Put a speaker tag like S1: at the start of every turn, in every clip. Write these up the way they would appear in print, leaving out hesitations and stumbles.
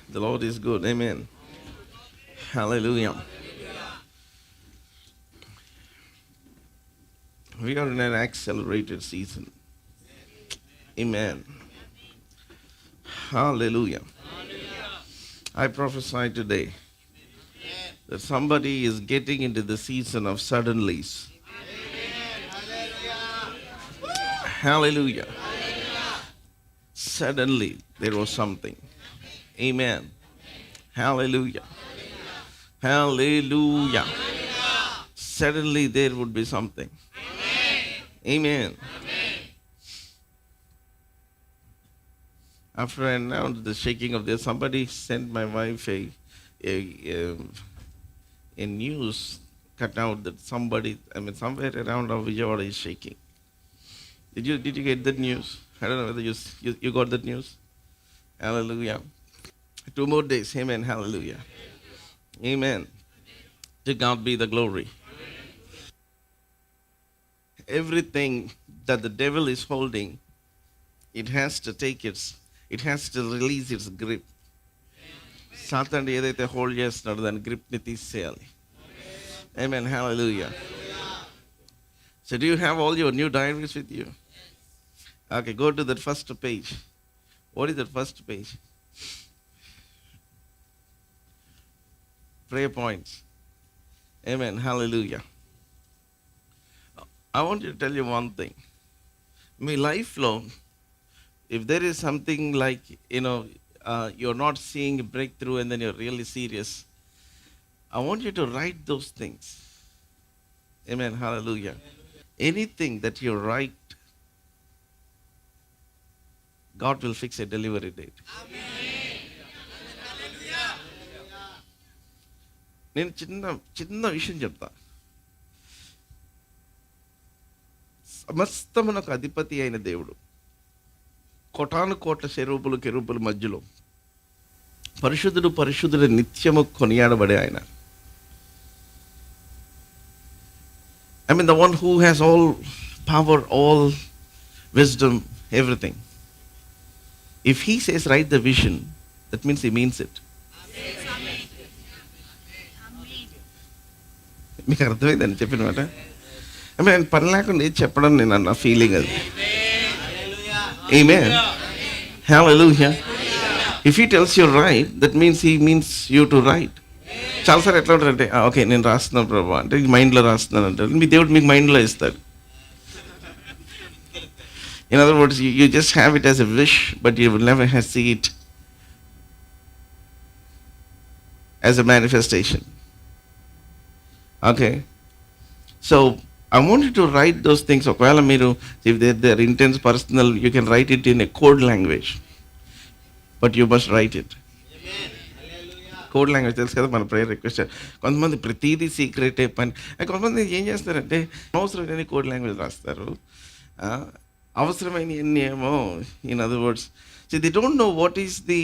S1: The Lord is good. Amen. Hallelujah. We are in an accelerated season. Amen. Hallelujah. I prophesy today that somebody is getting into the season of suddenlies. Hallelujah. Suddenly there was something. Amen. Hallelujah. Hallelujah. Suddenly there would be something. Amen. After I announced the shaking of this, somebody sent my wife a news cut out that somebody, somewhere around our Vijayawada is shaking. Did you get that news? I don't know whether you got that news. Hallelujah. 2 more days. Amen. Hallelujah. Amen. To God be the glory. Everything that the devil is holding, it has to release its grip. Satan ఏదైతే hold చేస్తున్నాడో దాని గ్రిప్ని తీసేయాలి. Amen. Hallelujah. So do you have all your new diaries with you? Okay, go to that first page. What is that first page? Prayer points. Amen. Hallelujah. I want to tell you one thing. My lifelong, if there is something like, you're not seeing a breakthrough and then you're really serious, I want you to write those things. Amen. Hallelujah. Anything that you write, God will fix a delivery date. నేను చిన్న విషయం చెప్తా. సమస్తమునకు అధిపతి అయిన దేవుడు, కోటాను కోట్ల కెరూబుల మధ్యలో పరిశుద్ధుడు పరిశుద్ధుడు నిత్యము కొనియాడబడే ఆయన. The one who has all power, all wisdom, everything. If he says write the vision, that means he means it. మీకు అర్థమైందని చెప్పిన మాట. పని లేకుండా ఏది చెప్పడం నేను అన్న ఫీలింగ్ అది. Amen. Hallelujah. If he tells you write, that means he means you to write. చాలాసార్లు ఎట్లా ఉంటారంటే ఓకే నేను రాస్తున్నాను ప్రభా అంటే మైండ్లో రాస్తున్నాను అంటారు. మీ దేవుడు మీకు మైండ్లో ఇస్తాడు. In other words, you just have it as a wish, but you will never see it as a manifestation. Okay? So, I want you to write those things. Okayala meeru, if they're intense, personal, you can write it in a code language. But you must write it. Code language తెలుసు కదా మన prayer request. కొంతమంది ప్రతిదీ సీక్రెటే పని. కొంతమంది ఏం చేస్తారంటే అవసరమైన కోడ్ లాంగ్వేజ్ రాస్తారు, అవసరమైన ఎన్ని ఏమో. In other words, so they don't know what is the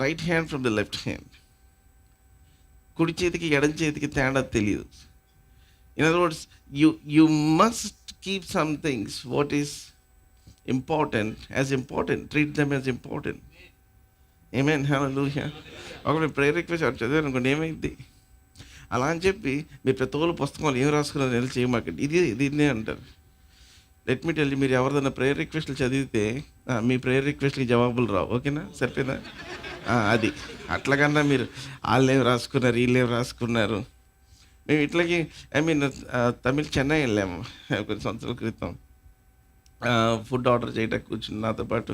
S1: right hand from the left hand. కుడి చేతికి ఎడం చేతికి తేడా తెలియదు. In other words, you must keep some things what is important as important, treat them as important. Amen. Hallelujah. ఒకటి prayer request చదివారు అనుకోండి, ఏమైంది అలా అని చెప్పి మీరు ప్రతి ఒక్కరు పుస్తకాలు ఏం రాసుకున్నారు వెళ్ళి చేయమాకండి. ఇది అంటారు. లెట్ మీ టెల్ యు, మీరు ఎవరిదైనా ప్రేయర్ రిక్వెస్ట్లు చదివితే మీ ప్రేయర్ రిక్వెస్ట్కి జవాబులు రావు. ఓకేనా? సరిపోయిందా? అది అట్లాగన్నా మీరు వాళ్ళు ఏం రాసుకున్నారు వీళ్ళు ఏం రాసుకున్నారు. మేము ఇట్లాగే తమిళ్ చెన్నై వెళ్ళాము కొన్ని సంవత్సరాల క్రితం. ఫుడ్ ఆర్డర్ చేయడానికి కూర్చుని నాతో పాటు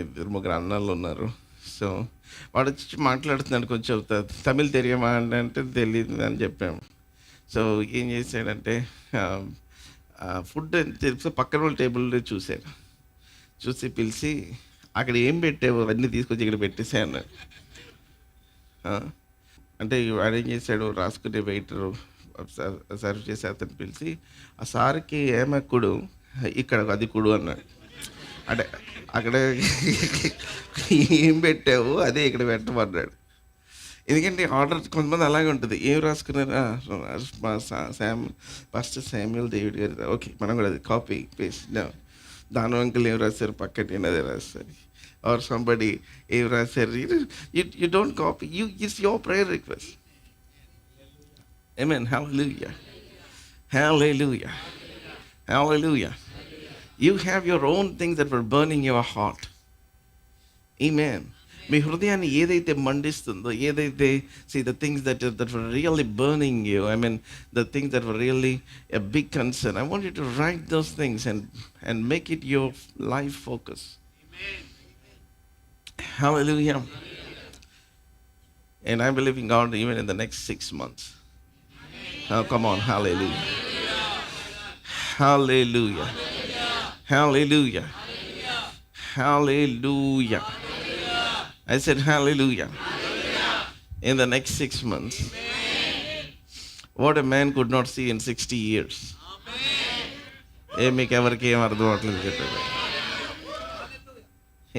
S1: ఇద్దరు ముగ్గురు అన్నాళ్ళు ఉన్నారు. సో వాడు వచ్చి మాట్లాడుతున్నాడు, కొంచెం తమిళ్ తెలియమా అంటే తెలియదు అని చెప్పాము. సో ఏం చేశాడంటే ఫుడ్ తెలిసి పక్కన వాళ్ళ టేబుల్లో చూసి పిలిచి అక్కడ ఏం పెట్టావు అవన్నీ తీసుకొచ్చి ఇక్కడ పెట్టేసా అన్నాడు. అంటే వాడు ఏం చేశాడు, రాసుకునే వెయిటరు సర్వ్ చేసి అతను పిలిచి ఆ సార్కి ఏమ కుడు ఇక్కడ అది కుడు అన్నాడు. అంటే అక్కడ ఏం పెట్టావు అదే ఇక్కడ పెట్టమన్నాడు. ఎందుకంటే ఆర్డర్ కొంతమంది అలాగే ఉంటుంది. ఏం రాసుకున్నారు, ఫస్ట్ శామ్యుల్ డేవిడ్ గారి, ఓకే మనం కూడా అది కాపీ పేస్ట్. దాని అంకుల్ ఏం రాస్తారు పక్కన అదే రాస్తారు. or somebody, Evra said, you don't copy. It's your prayer request. Amen. Hallelujah. Hallelujah. Hallelujah. You have your own things that were burning your heart. Amen. మీ హృదయాన్ని ఏదైతే మండిస్తుందో, ఏదైతే the things that were really burning you, I mean the things that were really a big concern, I want you to write those things and make it your life focus. Hallelujah. And I'm believing God even in the next 6 months. Oh, come on. Hallelujah. Hallelujah. Hallelujah. Hallelujah. I said hallelujah. In the next 6 months. What a man could not see in 60 years.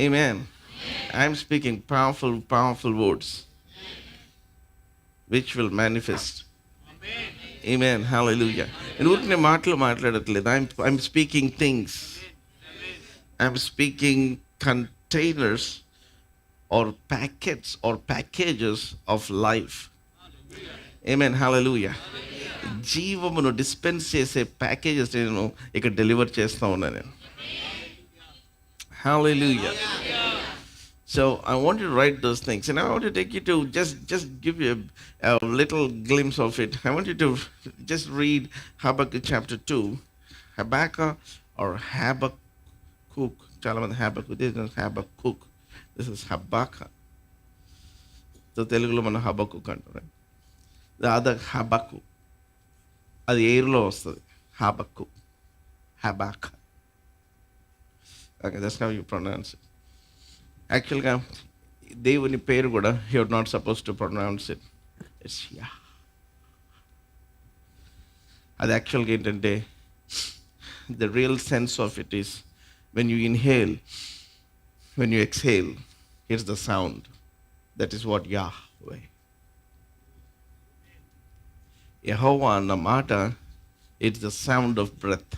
S1: Amen. I'm speaking powerful words which will manifest. Amen. Hallelujah. In urne maatlu maatladaledu. I'm speaking things. I'm speaking containers or packets or packages of life. Amen. Hallelujah. జీవమును dispense చేసే packages నేను ఇక్కడ deliver చేస్తూ ఉన్నాను నేను. Hallelujah. So I want you to write those things, and I want to take you to just give you a little glimpse of it. I want you to just read Habakkuk chapter 2. Habakkuk or Habakkuk. Chala mandi Habakkuk. This is Habakkuk. This is Habakkuk. So Telugulo మనం Habakkuk అంటారు. The other Habakkuk. అది ఎయిర్లో వస్తుంది. Habakkuk. Habakkuk. Okay, that's how you pronounce it. యాక్చువల్గా దేవుని పేరు కూడా you're not suppose to pronounce it. It's yeah. అది యాక్చువల్గా ఏంటంటే the real sense of it is when you inhale, when you exhale, it's the sound. That is what Yahweh. యెహోవా అన్న మాట, it's the sound of breath,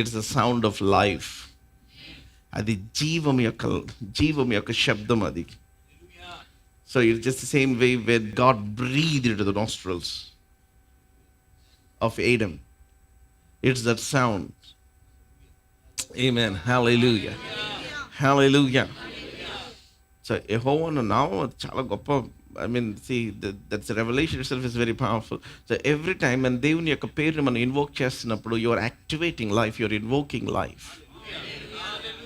S1: it's the sound of life. అది జీవం యొక్క శబ్దం అది. So it's just the same way where God breathed into the nostrils of Adam. It's that sound. Amen. Hallelujah. Hallelujah. So యెహోవా అన్న నామం చాలా గొప్ప. I mean, see, that's the revelation itself is very powerful. So every time and దేవుని యొక్క పేరుని మనం invoke చేస్తున్నప్పుడు you are activating life, you are invoking life.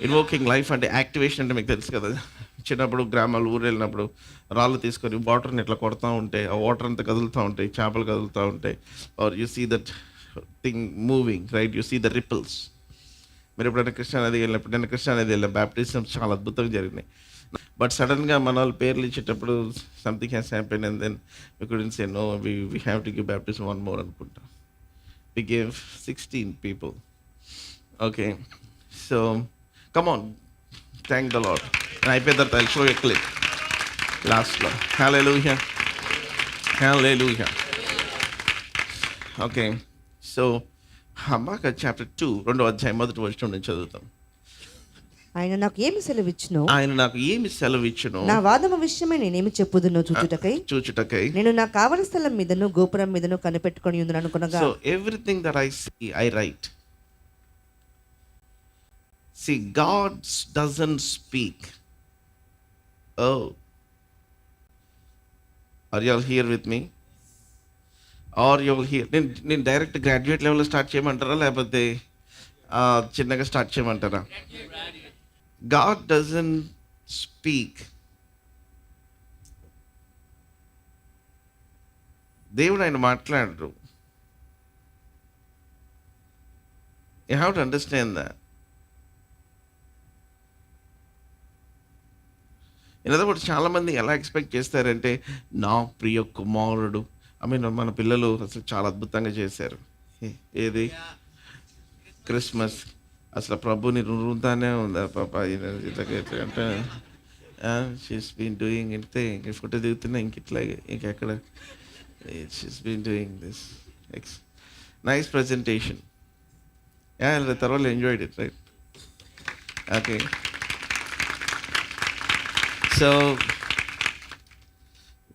S1: Invoking life అంటే యాక్టివేషన్ అంటే మీకు తెలుసు కదా. చిన్నప్పుడు గ్రామాలు ఊరు వెళ్ళినప్పుడు రాళ్ళు తీసుకొని వాటర్ని ఇట్లా కొడతా ఉంటే ఆ వాటర్ అంతా కదులుతూ ఉంటాయి, చేపలు కదులుతూ ఉంటాయి. Are you see that thing moving, right? You see the ripples. మీరు ఎప్పుడైనా కృష్ణానది వెళ్ళినప్పుడు, నేను కృష్ణానది వెళ్ళిన బ్యాప్టిజం చాలా అద్భుతంగా జరిగినాయి. బట్ సడన్గా మన వాళ్ళు పేర్లు ఇచ్చేటప్పుడు something has happen and then we couldn't say no, we have to give baptism one more అనుకుంటా. We gave 16 people. Okay, so come on, thank the Lord. And I pay that I'll show you a clip last లో. Hallelujah. Hallelujah. Okay, so Habakkuk chapter 2, 2వ అధ్యాయం 1వ వచనం నుంచి చదువుతాం.
S2: ఆయన నాకు ఏమి
S1: సెలవిచ్చును,
S2: నా వాదము విషయమై నేనేమి చెప్పుదునో చూచుటకై నేను నా కావలి స్థలం మీదను గోపురం మీదను కనిపెట్టుకొని ఉందని అనుకునగా.
S1: So everything that I see, I write. See, God doesn't speak. Oh, are you all here with me? Or you all here? నేను డైరెక్ట్ గ్రాడ్యుయేట్ లెవెల్లో స్టార్ట్ చేయమంటారా, లేకపోతే చిన్నగా స్టార్ట్ చేయమంటారా? God doesn't speak. దేవుడు ఆయన మాట్లాడరు. You have to understand that. In other words, చాలామంది ఎలా ఎక్స్పెక్ట్ చేస్తారంటే, నా ప్రియ కుమారుడు, మన పిల్లలు అసలు చాలా అద్భుతంగా చేశారు. ఏది క్రిస్మస్ అసలు ప్రభుని రుంతానే ఉందా పాప అంటే షీస్ బీన్ డూయింగ్ ఇంతే, ఇంక ఫోటో దిగుతున్నా ఇంక ఇట్లాగే ఇంకెక్కడ she's been doing this nice presentation. తర్వాత enjoyed it, right? Okay, so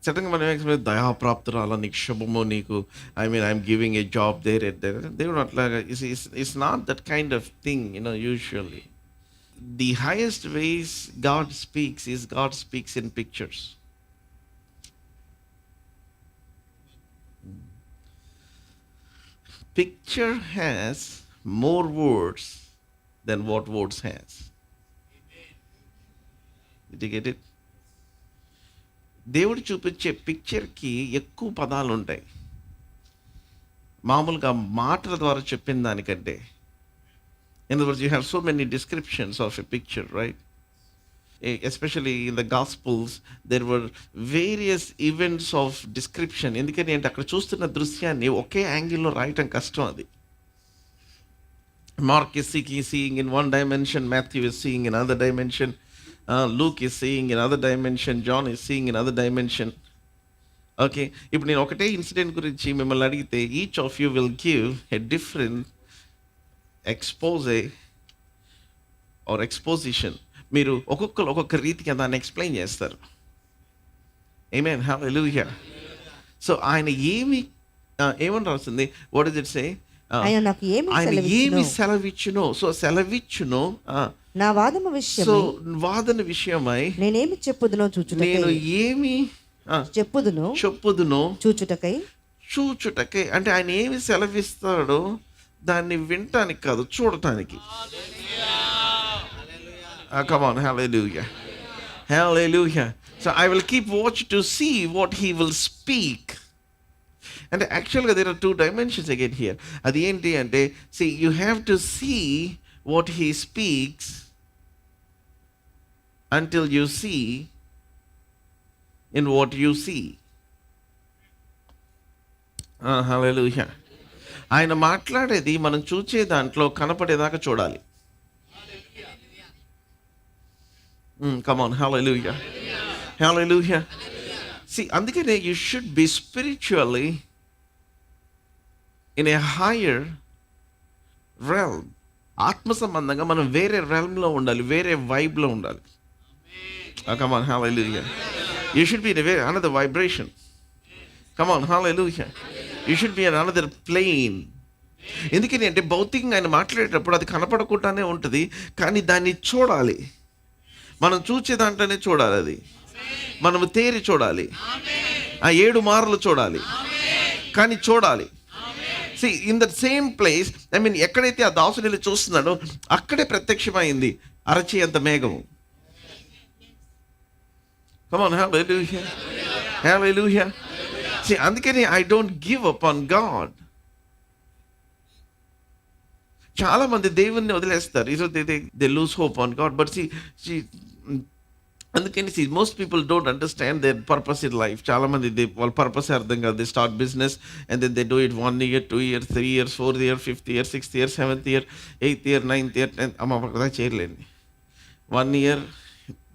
S1: సడన్గా మనం ఎక్స్ప్లెయిన్ దయాప్రాప్తురాల నీకు శుభము నీకు I'm giving a job there at there దేవుడు అట్లాగా it's not that kind of thing usually the highest ways God speaks in pictures. Picture has more words than what words has. Did you get it? దేవుడు చూపించే పిక్చర్కి ఎక్కువ పదాలు ఉంటాయి మామూలుగా మాటల ద్వారా చెప్పిన దానికంటే. In other words, you have so many descriptions of a picture, right? Especially in the Gospels, there were various events of description. ఎందుకని అంటే అక్కడ చూస్తున్న దృశ్యాన్ని ఒకే యాంగిల్లో రాయటం కష్టం. అది Mark is seeing in one dimension, Matthew is seeing in another dimension, Luke is seeing in another dimension, John is seeing in another dimension. Okay, ఇప్పుడు నేను ఒకటే ఇన్సిడెంట్ గురించి మిమ్మల్ని అడిగితే each of you will give a different exposé or exposition. మీరు ఒక్కొక్కరు ఒక్కొక్క రీతిగా దాన్ని ఎక్స్ప్లెయిన్ చేస్తారు. ఆమేన్, హల్లెలూయా. సో ఆయన ఏమని రాస్తుంది? What does it say?
S2: ఆయన నాకు
S1: ఏమి సెలవిచ్చును. సో సెలవిచ్చును,
S2: నా వాదన విషయమై,
S1: సో వాదన విషయమై
S2: నేనేమి చెప్పుదునో చూచుటకై,
S1: నేను ఏమి చెప్పుదునో చూచుటకై. అంటే ఆయన ఏమి సెలవిస్తాడో దాన్ని వినటానికి కాదు, చూడటానికి. Come on, hallelujah. Hallelujah. So I will keep watch to see what he will speak. And actually there are two dimensions again here. Adi enti ante, see, you have to see what he speaks until you see in what you see. Hallelujah. ఆయన మాట్లాడేది మనం చూచే దాంట్లో కనపడేదాకా చూడాలి. Come on, hallelujah. Hallelujah. See, అందుకనే you should be spiritually in a higher realm. ఆత్మ సంబంధంగా మనం వేరే realmలో ఉండాలి, వేరే vibeలో ఉండాలి. Come on, hallelujah. You should be in another vibration. Come on, hallelujah. You should be in another plane. ఎందుకని అంటే భౌతికంగా ఆయన మాట్లాడేటప్పుడు అది కనపడకుండానే ఉంటుంది, కానీ దాన్ని చూడాలి. మనం చూచే దాంట్లోనే చూడాలి. అది మనము తేరి చూడాలి, 7 మార్లు చూడాలి, కానీ చూడాలి. See, in the same place, ఎక్కడైతే ఆ దాసుని చూస్తున్నాడో అక్కడే ప్రత్యక్షమైంది అరచేంత మేఘము. Come on, hallelujah. Hallelujah. See, అందుకని I don't give up on God. చాలా మంది దేవుణ్ణి వదిలేస్తారు. They lose hope on God. But see, అందుకని most people don't understand their purpose in life. చాలా మంది వాళ్ళ పర్పస్ అర్థం కాదు. They start business and then they do it 1 year, 2 years, 3 years, 4 years, 5th year, 6th year, 7th year, 8th year, 9th year, 10th. అక్కడ చేయలేండి. 1 year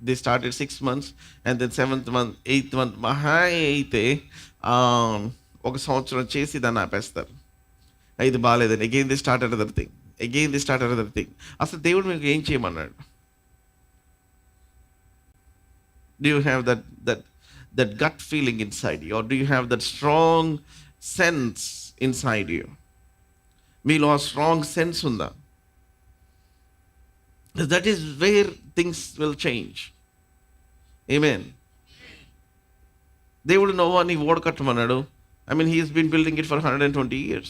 S1: they started 6 months and then 7th month, 8th month, మహా అయితే 1 సంవత్సరం చేసి దాన్ని ఆపేస్తారు. ఇది బాగాలేదని again they start another thing. అసలు దేవుడు మీకు ఏం చేయమన్నాడు? Do you have that gut feeling inside you, or do you have that strong sense inside you? మీలో ఆ స్ట్రాంగ్ సెన్స్ ఉందా? That is where things will change. Amen. దేవుడు నోవాని ఓడ కట్టమన్నాడు. he has been building it for 120 years.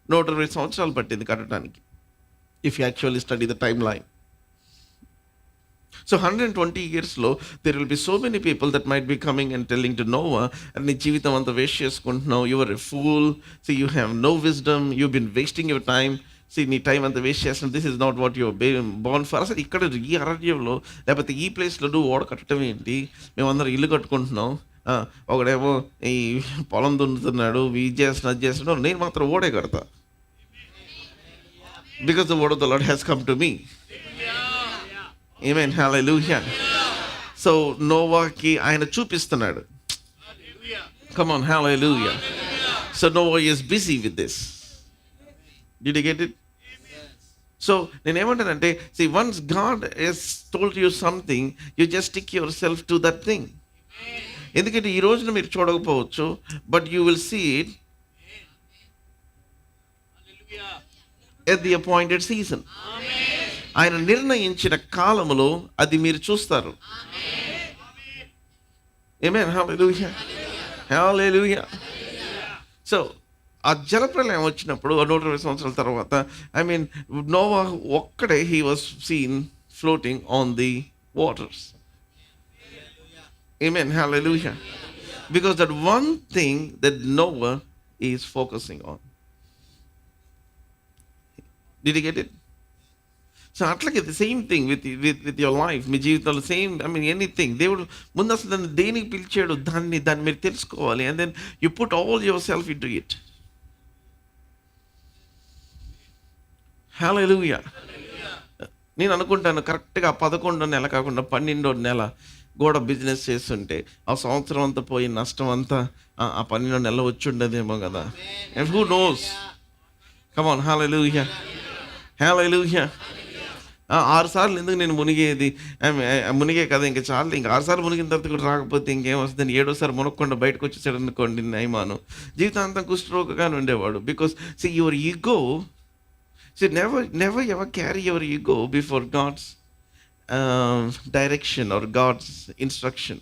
S1: 120 సంవత్సరాలు పట్టింది కట్టడానికి, if you actually study the timeline. So 120 years లో there will be so many people that might be coming and telling to Noah, నీ జీవితం అంతా waste చేసుకుంటున్నావు, you are a fool, see you have no wisdom, you've been wasting your time, see నీ time అంతా waste చేస్తున్నావు, this is not what you are born for. అసలు ఇక్కడ ఈ అరణ్యంలో లేకపోతే ఈ ప్లేస్లో నువ్వు ఓడ కట్టడం ఏంటి? మేమందరం ఇల్లు కట్టుకుంటున్నాం, ఒకడేమో ఈ పొలం దున్నుతున్నాడు, ఇది చేస్తున్నాడు, నేను మాత్రం ఓడే కడతా. Because the word of the Lord has come to me. Amen. Hallelujah. So నోవాకి ఆయన చూపిస్తున్నాడు. Come on, hallelujah. So Noah is busy with this. Did you get it? So నేనేమంటానంటే, see, once God has told you something, you just stick yourself to that thing. ఎందుకంటే ఈ రోజున మీరు చూడకపోవచ్చు, but you will see it at the appointed season. ఆయన నిర్ణయించిన కాలములో అది మీరు చూస్తారు. ఆమేన్. హల్లెలూయా, హల్లెలూయా. సో ఆ జలప్రలయం వచ్చినప్పుడు 120 సంవత్సరాల తర్వాత, నోవా ఒక్కడే he was seen floating on the waters. Amen. Hallelujah. Because that one thing that Noah is focusing on. Did you get it? So అట్లాగే the same thing with your life. మీ జీవితంలో same, anything. దేవుడు ముందు అసలు దాన్ని దేనికి పిలిచాడు, దాన్ని మీరు తెలుసుకోవాలి. And then you put all yourself into it. Hallelujah. నేను అనుకుంటాను కరెక్ట్గా 11వ నెల కాకుండా 12వ నెల కూడా బిజినెస్ చేస్తుంటే ఆ సంవత్సరం అంతా పోయి నష్టం అంతా ఆ 12వ నెల వచ్చి ఉండదేమో కదా. And who knows? Come on, hallelujah. Hallelujah. 6 సార్లు ఎందుకు నేను మునిగేది, మునిగే కదా ఇంకా చాలు, ఇంకా 6 సార్లు మునిగిన తర్వాత కూడా రాకపోతే ఇంకేం వస్తుంది, 7వ మునగకుండా బయటకు వచ్చేసాడు అనుకోండి, నయమాను జీవితాంతం కుష్ఠరోగగానే ఉండేవాడు. Because see, your ego, see, never ever carry your ego before God's direction or God's instruction.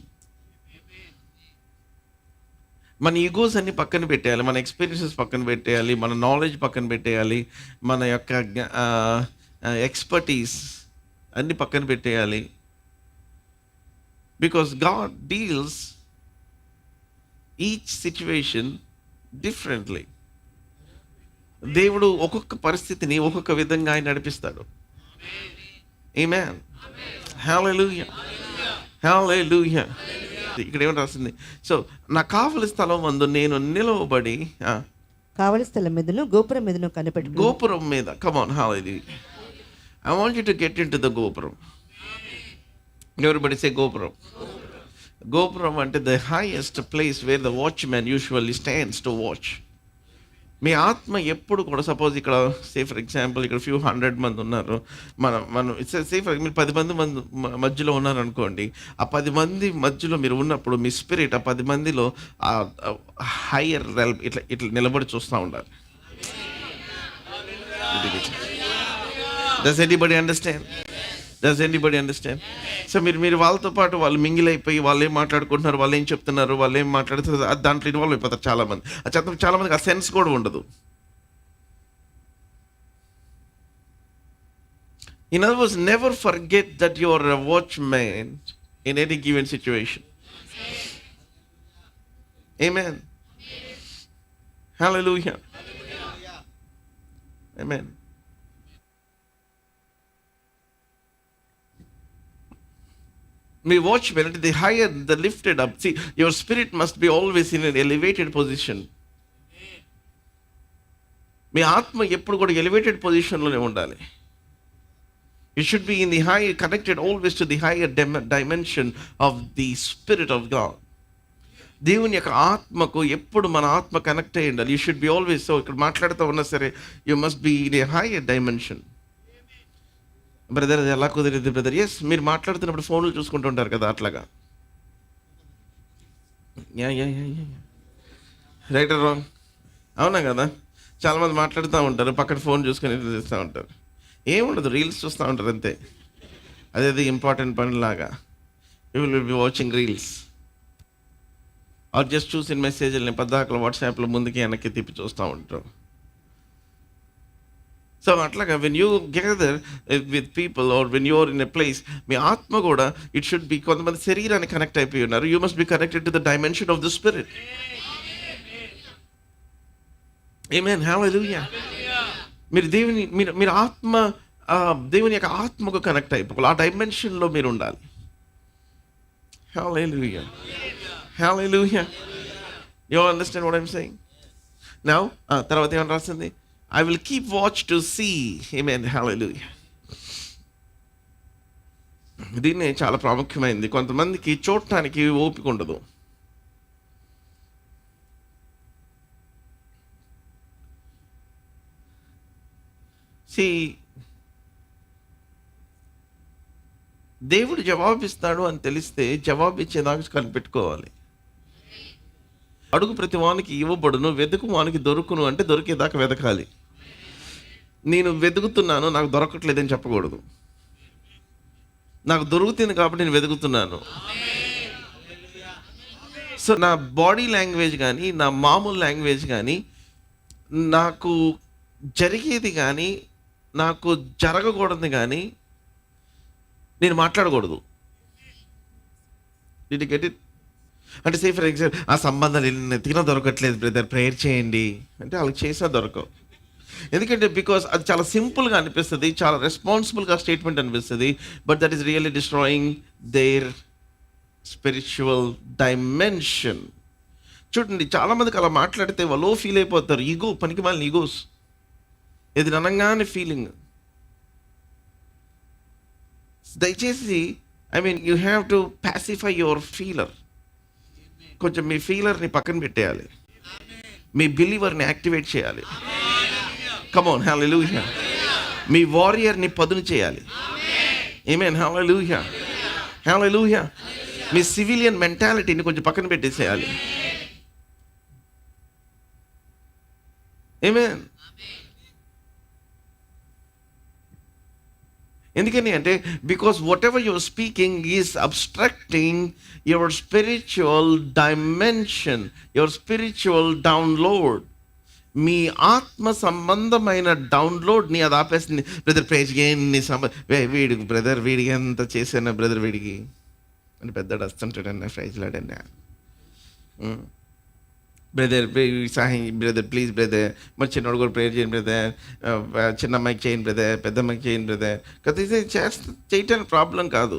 S1: మన ఈగోస్ అన్ని పక్కన పెట్టేయాలి, మన ఎక్స్పీరియన్సెస్ పక్కన పెట్టేయాలి, మన నాలెడ్జ్ పక్కన పెట్టేయాలి, మన యొక్క ఎక్స్పర్టీస్ అన్ని పక్కన పెట్టేయాలి. Because God deals each situation differently. దేవుడు ఒక్కొక్క పరిస్థితిని ఒక్కొక్క విధంగా ఆయన నడిపిస్తాడు. ఆమేన్. హల్లెలూయా, హల్లెలూయా. ఇక్కడ ఏమని రాసింది? సో నా కావలి స్థలం మందు నేను నిలవబడి,
S2: కావలి స్థలం మీదను గోపురం మీదను కనిపెట్టు.
S1: గోపురం మీద. Come on, hallelujah. I want you to get into the గోపురం. ఎవరీబడీ సే గోపురం. గోపురం అంటే the highest place where the watchman usually stands to watch. మీ ఆత్మ ఎప్పుడు కూడా, సపోజ్ ఇక్కడ సే ఫర్ ఎగ్జాంపుల్ ఇక్కడ ఫ్యూ 100 మంది ఉన్నారు, మనం సే ఫర్ మీరు 10 మంది మధ్యలో ఉన్నారనుకోండి. ఆ 10 మంది మధ్యలో మీరు ఉన్నప్పుడు మీ స్పిరిట్ ఆ 10 మందిలో హైయర్ రెల్మ్ ఇట్లా నిలబడి చూస్తూ ఉండాలి. Does anybody understand? Does anybody understand? So మీరు వాళ్ళతో పాటు వాళ్ళు మింగిల్ అయిపోయి వాళ్ళు ఏం మాట్లాడుకుంటున్నారు, వాళ్ళు ఏం చెప్తున్నారు, వాళ్ళు ఏం మాట్లాడుతున్నారు, దాంట్లో ఇన్వాల్వ్ అయిపోతారు చాలామంది. చాలామందికి ఆ సెన్స్ కూడా ఉండదు. In other words, never forget that you are a watchman in any given situation. Amen. Hallelujah. Amen. Me watchman, the higher, the lifted up. See, your spirit must be always in an elevated position. మీ ఆత్మ ఎప్పుడు కూడా elevated పొజిషన్లోనే ఉండాలి. You should be in the high, connected always to the higher dimension of the Spirit of God. దేవుని యొక్క ఆత్మకు ఎప్పుడు మన ఆత్మ కనెక్ట్ అయ్యి ఉండాలి. You should be always, so ఇక్కడ మాట్లాడుతూ ఉన్నా సరే, you must be in a higher dimension. Brother అది ఎలా కుదిరింది బ్రదర్? ఎస్, మీరు మాట్లాడుతున్నప్పుడు ఫోన్లు చూసుకుంటూ ఉంటారు కదా, అట్లాగా. Right are wrong? అవునా కదా? చాలామంది మాట్లాడుతూ ఉంటారు, పక్కన ఫోన్ చూసుకొని చేస్తూ ఉంటారు. ఏముండదు, రీల్స్ చూస్తూ ఉంటారు అంతే. అదేది ఇంపార్టెంట్ పనిలాగా. You will be watching reels or just చూసిన మెసేజ్ని పద్దాకలు వాట్సాప్లో ముందుకి వెనక్కి తిప్పి చూస్తూ ఉంటారు. సో అట్లాగా when you gather with people or when you're in a place, మీ ఆత్మ కూడా ఇట్ షుడ్ బి, కొంతమంది శరీరాన్ని కనెక్ట్ అయిపోయి ఉన్నారు. You must be connected to the dimension of the spirit. Amen. Hallelujah. మీరు దేవుని మీరు ఆత్మ, దేవుని యొక్క ఆత్మకు కనెక్ట్ అయిపోవాలి. ఆ డైమెన్షన్లో మీరు ఉండాలి. Hallelujah, hallelujah. You understand what I am saying? Now తర్వాత ఏమని రాసింది? I will keep watch to see. Amen. Hallelujah. దీన్ని చాలా ప్రాముఖ్యమైనది. కొంతమందికి చూడటానికి ఓపిక ఉండదు. See, దేవుడు జవాబిస్తాడు అని తెలిస్తే జవాబు ఇచ్చేదాకా కనిపెట్టుకోవాలి. అడుగు ప్రతి వానికి ఇవ్వబడును, వెతుకు వానికి దొరుకును అంటే దొరికేదాకా వెతకాలి. నేను వెతుకుతున్నాను, నాకు దొరకట్లేదని చెప్పకూడదు. నాకు దొరుకుతుంది కాబట్టి నేను వెతుకుతున్నాను. సో నా బాడీ లాంగ్వేజ్ కానీ, నా మామూలు లాంగ్వేజ్ కానీ, నాకు జరిగేది కానీ, నాకు జరగకూడదు కానీ నేను మాట్లాడకూడదు. Did you get it? అంటే సే ఫర్ ఎగ్జాంపుల్, ఆ సంబంధాలు ఎత్తికినా దొరకట్లేదు బ్రదర్, ప్రేయర్ చేయండి అంటే వాళ్ళకి చేసినా దొరకవు. ఎందుకంటే బికాస్ అది చాలా సింపుల్గా అనిపిస్తుంది, చాలా రెస్పాన్సిబుల్గా స్టేట్మెంట్ అనిపిస్తుంది, but that is really destroying their spiritual dimension. చూడండి, చాలామందికి అలా మాట్లాడితే వాళ్ళు ఫీల్ అయిపోతారు. ఈగో, పనికి మాలిన ఈగోస్, ఇది అనగానే ఫీలింగ్. దయచేసి you have to pacify your ఫీలర్. కొంచెం మీ ఫీలర్ని పక్కన పెట్టేయాలి, మీ బిలీవర్ని యాక్టివేట్ చేయాలి. కమ్ ఆన్, హల్లెలూయా. మీ వారియర్ని పదును చేయాలి. ఆమేన్, హల్లెలూయా, హల్లెలూయా. మీ సివిలియన్ మెంటాలిటీని కొంచెం పక్కన పెట్టేసేయాలి. ఆమేన్. ఎందుకని అంటే because whatever your speaking is abstracting your spiritual dimension, your spiritual download. మీ ఆత్మ సంబంధమైన డౌన్లోడ్ని అది ఆపేస్తుంది. బ్రదర్ ప్రేజ్ ఎన్ని వీడికి బ్రదర్, వీడికి ఎంత చేశాను బ్రదర్, వీడికి అని పెద్దడు వస్తుంటాడన్నా, ప్రైజ్లాడన్నా, బ్రదర్ సహాయం బ్రదర్, ప్లీజ్ బ్రదర్, మరి చిన్నోడు కూడా ప్రేయర్ చేయండి బ్రదర్, చిన్న అమ్మాయికి చేయండి బ్రదర్, పెద్ద అమ్మాయికి చేయండి బ్రదర్. కదా ఇది చేయటానికి ప్రాబ్లం కాదు,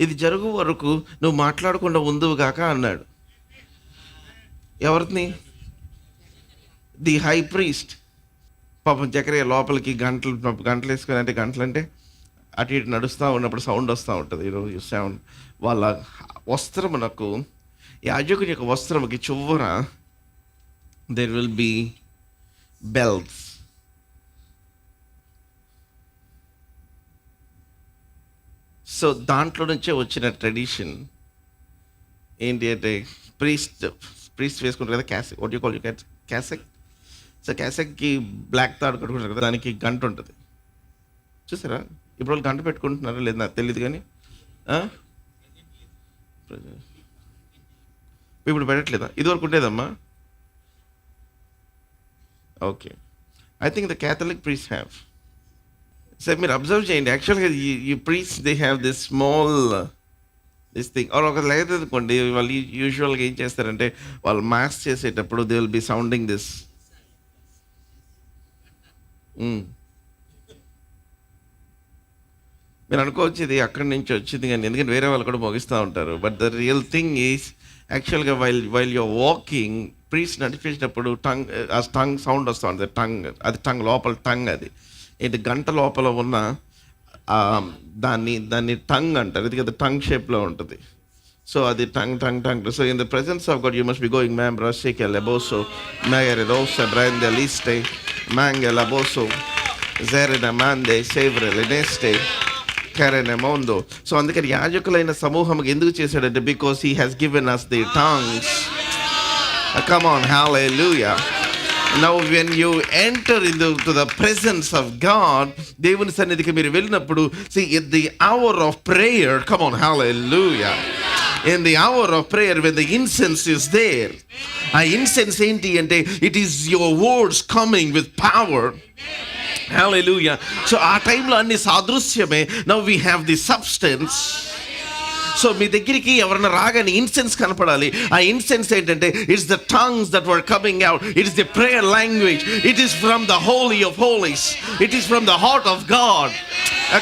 S1: ఇది జరుగు వరకు నువ్వు మాట్లాడకుండా ఉందువుగాక అన్నాడు. ఎవరిని? The high priest. పాపం జకరియా లోపలికి గంటలు వేసుకొని, అంటే గంటలు అంటే అటు ఇటు నడుస్తూ ఉన్నప్పుడు సౌండ్ వస్తూ ఉంటుంది. ఈరోజు సౌండ్ వాళ్ళ వస్త్రమునకు, యాజకుని యొక్క వస్త్రముకి చివర there will be bells. So దాంట్లో నుంచే వచ్చిన ట్రెడిషన్ ఏంటి అంటే ప్రీస్ట్ వేసుకుంటారు కదా cassock. What you call you cassock. So క్యాసెక్కి బ్లాక్ తాడు కట్టుకుంటారు కదా, దానికి గంట ఉంటుంది. చూసారా? ఇప్పుడు వాళ్ళు గంట పెట్టుకుంటున్నారా లేదు నాకు తెలియదు, కానీ ఇప్పుడు పెట్టట్లేదా? ఇదివరకు ఉండేదమ్మా. Okay, I think the Catholic priest have. సరే మీరు అబ్జర్వ్ చేయండి, యాక్చువల్గా ఈ priest they have this small this thing. ఒక లేదు అనుకోండి, వాళ్ళు యూజువల్గా ఏం చేస్తారంటే వాళ్ళు మాస్ చేసేటప్పుడు they will be sounding this. మీరు అనుకోవచ్చు ఇది అక్కడి నుంచి వచ్చింది కానీ, ఎందుకంటే వేరే వాళ్ళు కూడా మోగిస్తూ ఉంటారు. But the real thing is యాక్చువల్గా వైల్ యువర్ వాకింగ్, ప్రీస్ట్ నడిపించినప్పుడు టంగ్ సౌండ్ వస్తూ ఉంటుంది. టంగ్ లోపల టంగ్, అది ఏంటి గంట లోపల ఉన్న దాన్ని టంగ్ అంటారు. ఇది కదా టంగ్ షేప్లో ఉంటుంది. సో అది tongue. So in the presence of God you must be going మ్యామ్ బ్రషిక్ లెబోసో మ్యాగరెదోస బ్రాండ్ లీస్టే మ్యాంగ లబోసో జెరెన మాండే సేవ్రె లెనెస్టే కరెనెమోందో. సో అందుకని యాజకులైన సమూహంకి ఎందుకు చేశాడంటే because he has given us the tongues. Come on, hallelujah. Now when you enter into the presence of God, దేవుని సన్నిధికి మీరు వెళ్ళినప్పుడు, see at the hour of prayer, come on, hallelujah. In the hour of prayer when the incense is there, ఆ incense ఏంటి అంటే it is your words coming with power. Hallelujah. So ఆ టైంలో అన్ని సాదృశ్యమే. Now we have the substance. So మీ దగ్గరికి ఎవరైనా రాగానే ఇన్సెన్స్ కనపడాలి. ఆ ఇన్సెన్స్ ఏంటంటే it's the tongues that were coming out. It is the prayer language. It is from the holy of holies. It is from the heart of God.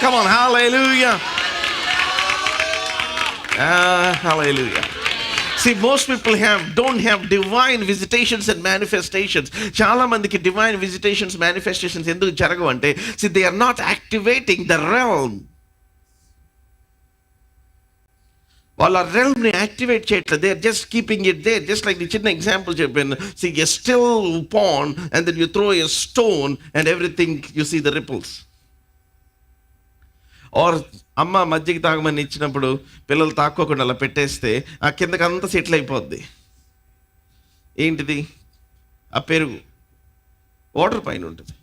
S1: Come on, hallelujah, hallelujah. See, most people don't have divine visitations and manifestations. చాలా మందికి divine visitations, manifestations ఎందుకు జరగవు అంటే, see, they are not activating the realm. వాళ్ళ realmని activate చేయట్లేదు. They are just keeping it there. Just like చిన్న example చెప్పాను. See, a still pond and then you throw a stone and everything you see the ripples. Or అమ్మ మజ్జిగ తాగమని ఇచ్చినప్పుడు పిల్లలు తాక్కోకుండా అలా పెట్టేస్తే ఆ కిందకి అంతా సెటిల్ అయిపోద్ది. ఏంటిది? ఆ పెరుగు వాటర్ పైన ఉంటుంది.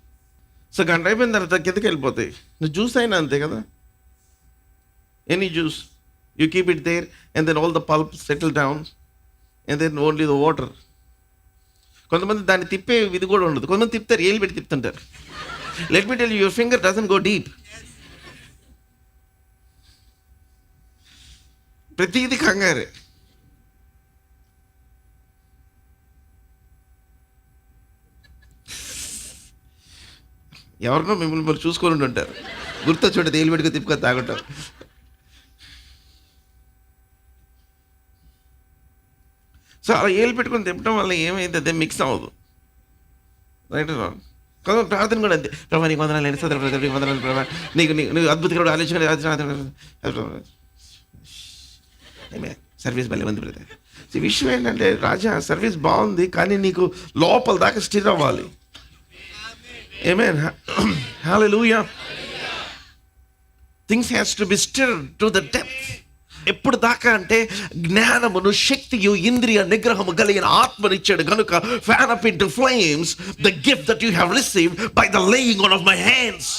S1: సో గంట అయిపోయిన తర్వాత కిందకి వెళ్ళిపోతాయి. నువ్వు జ్యూస్ అయినా అంతే కదా, any juice you keep it there and then all the pulp settle down and then only the water. కొంతమంది దాన్ని తిప్పే ఇది కూడా ఉండదు. కొంతమంది తిప్పుతారు, ఏళ్ళు పెట్టి తిప్పుతుంటారు. Let me tell you, your finger doesn't go deep. ప్రతిదీ కంగారే. ఎవరినో మిమ్మల్ని మీరు చూసుకొని ఉంటారు, గుర్తు చూడదు, ఏళ్ళు పెట్టుకుని తిప్పుకొని తాగుంటారు. సో అలా ఏళ్ళు పెట్టుకొని తిప్పడం వల్ల ఏమైంది, అదే మిక్స్ అవ్వదు. Right wrong. కొంత ప్రార్థన కూడా అంతే. ప్రభా నీకు వందనాలు, నీకు వందనాలు ప్రభా, నీకు నీకు అద్భుతకరమైన ఆలోచన. సర్వీస్ భలే ఉంది బ్రదర్. ఈ విషయం ఏంటంటే, రాజా సర్వీస్ బాగుంది కానీ నీకు లోపల దాకా స్టిర్ అవ్వాలి. Amen. Hallelujah. Things has to be stirred to the depth. ఎప్పుడు దాకా అంటే, జ్ఞానమును శక్తియు ఇంద్రియ నిగ్రహము కలిగిన ఆత్మనిచ్చాడు కనుక, fan up into flames the gift that you have received by the laying on off my hands.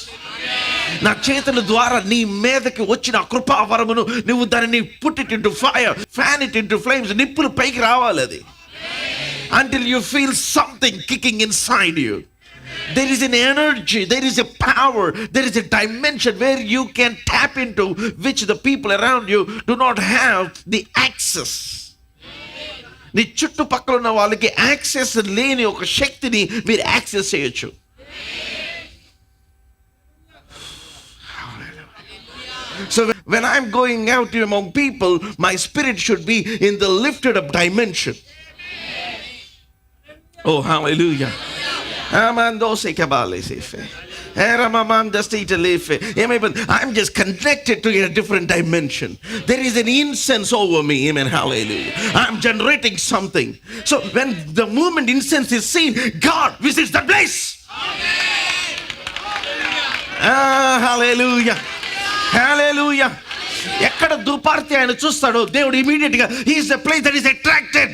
S1: నా చేతుల ద్వారా నీ మీదకి వచ్చిన కృపావరమును నువ్వు దానిని put it into fire, fan it into flames. నిప్పులు పైకి రావాలి అది, until you feel something kicking inside you. There is an energy, there is a power, there is a dimension where you can tap into, which the people around you do not have the access. నీ చుట్టుపక్కల ఉన్న వాళ్ళకి access లేని ఒక శక్తిని మీరు access చేయొచ్చు. So when I'm going out among people, my spirit should be in the lifted up dimension. Oh, hallelujah. I'm just connected to a different dimension. There is an incense over me. Amen. Hallelujah. I'm generating something. So when the moment incense is seen, God visits the place. Hallelujah. Hallelujah. ఎక్కడ దుపార్తి ఆయన చూస్తాడో దేవుడు immediate గా, he is the place that is attracted.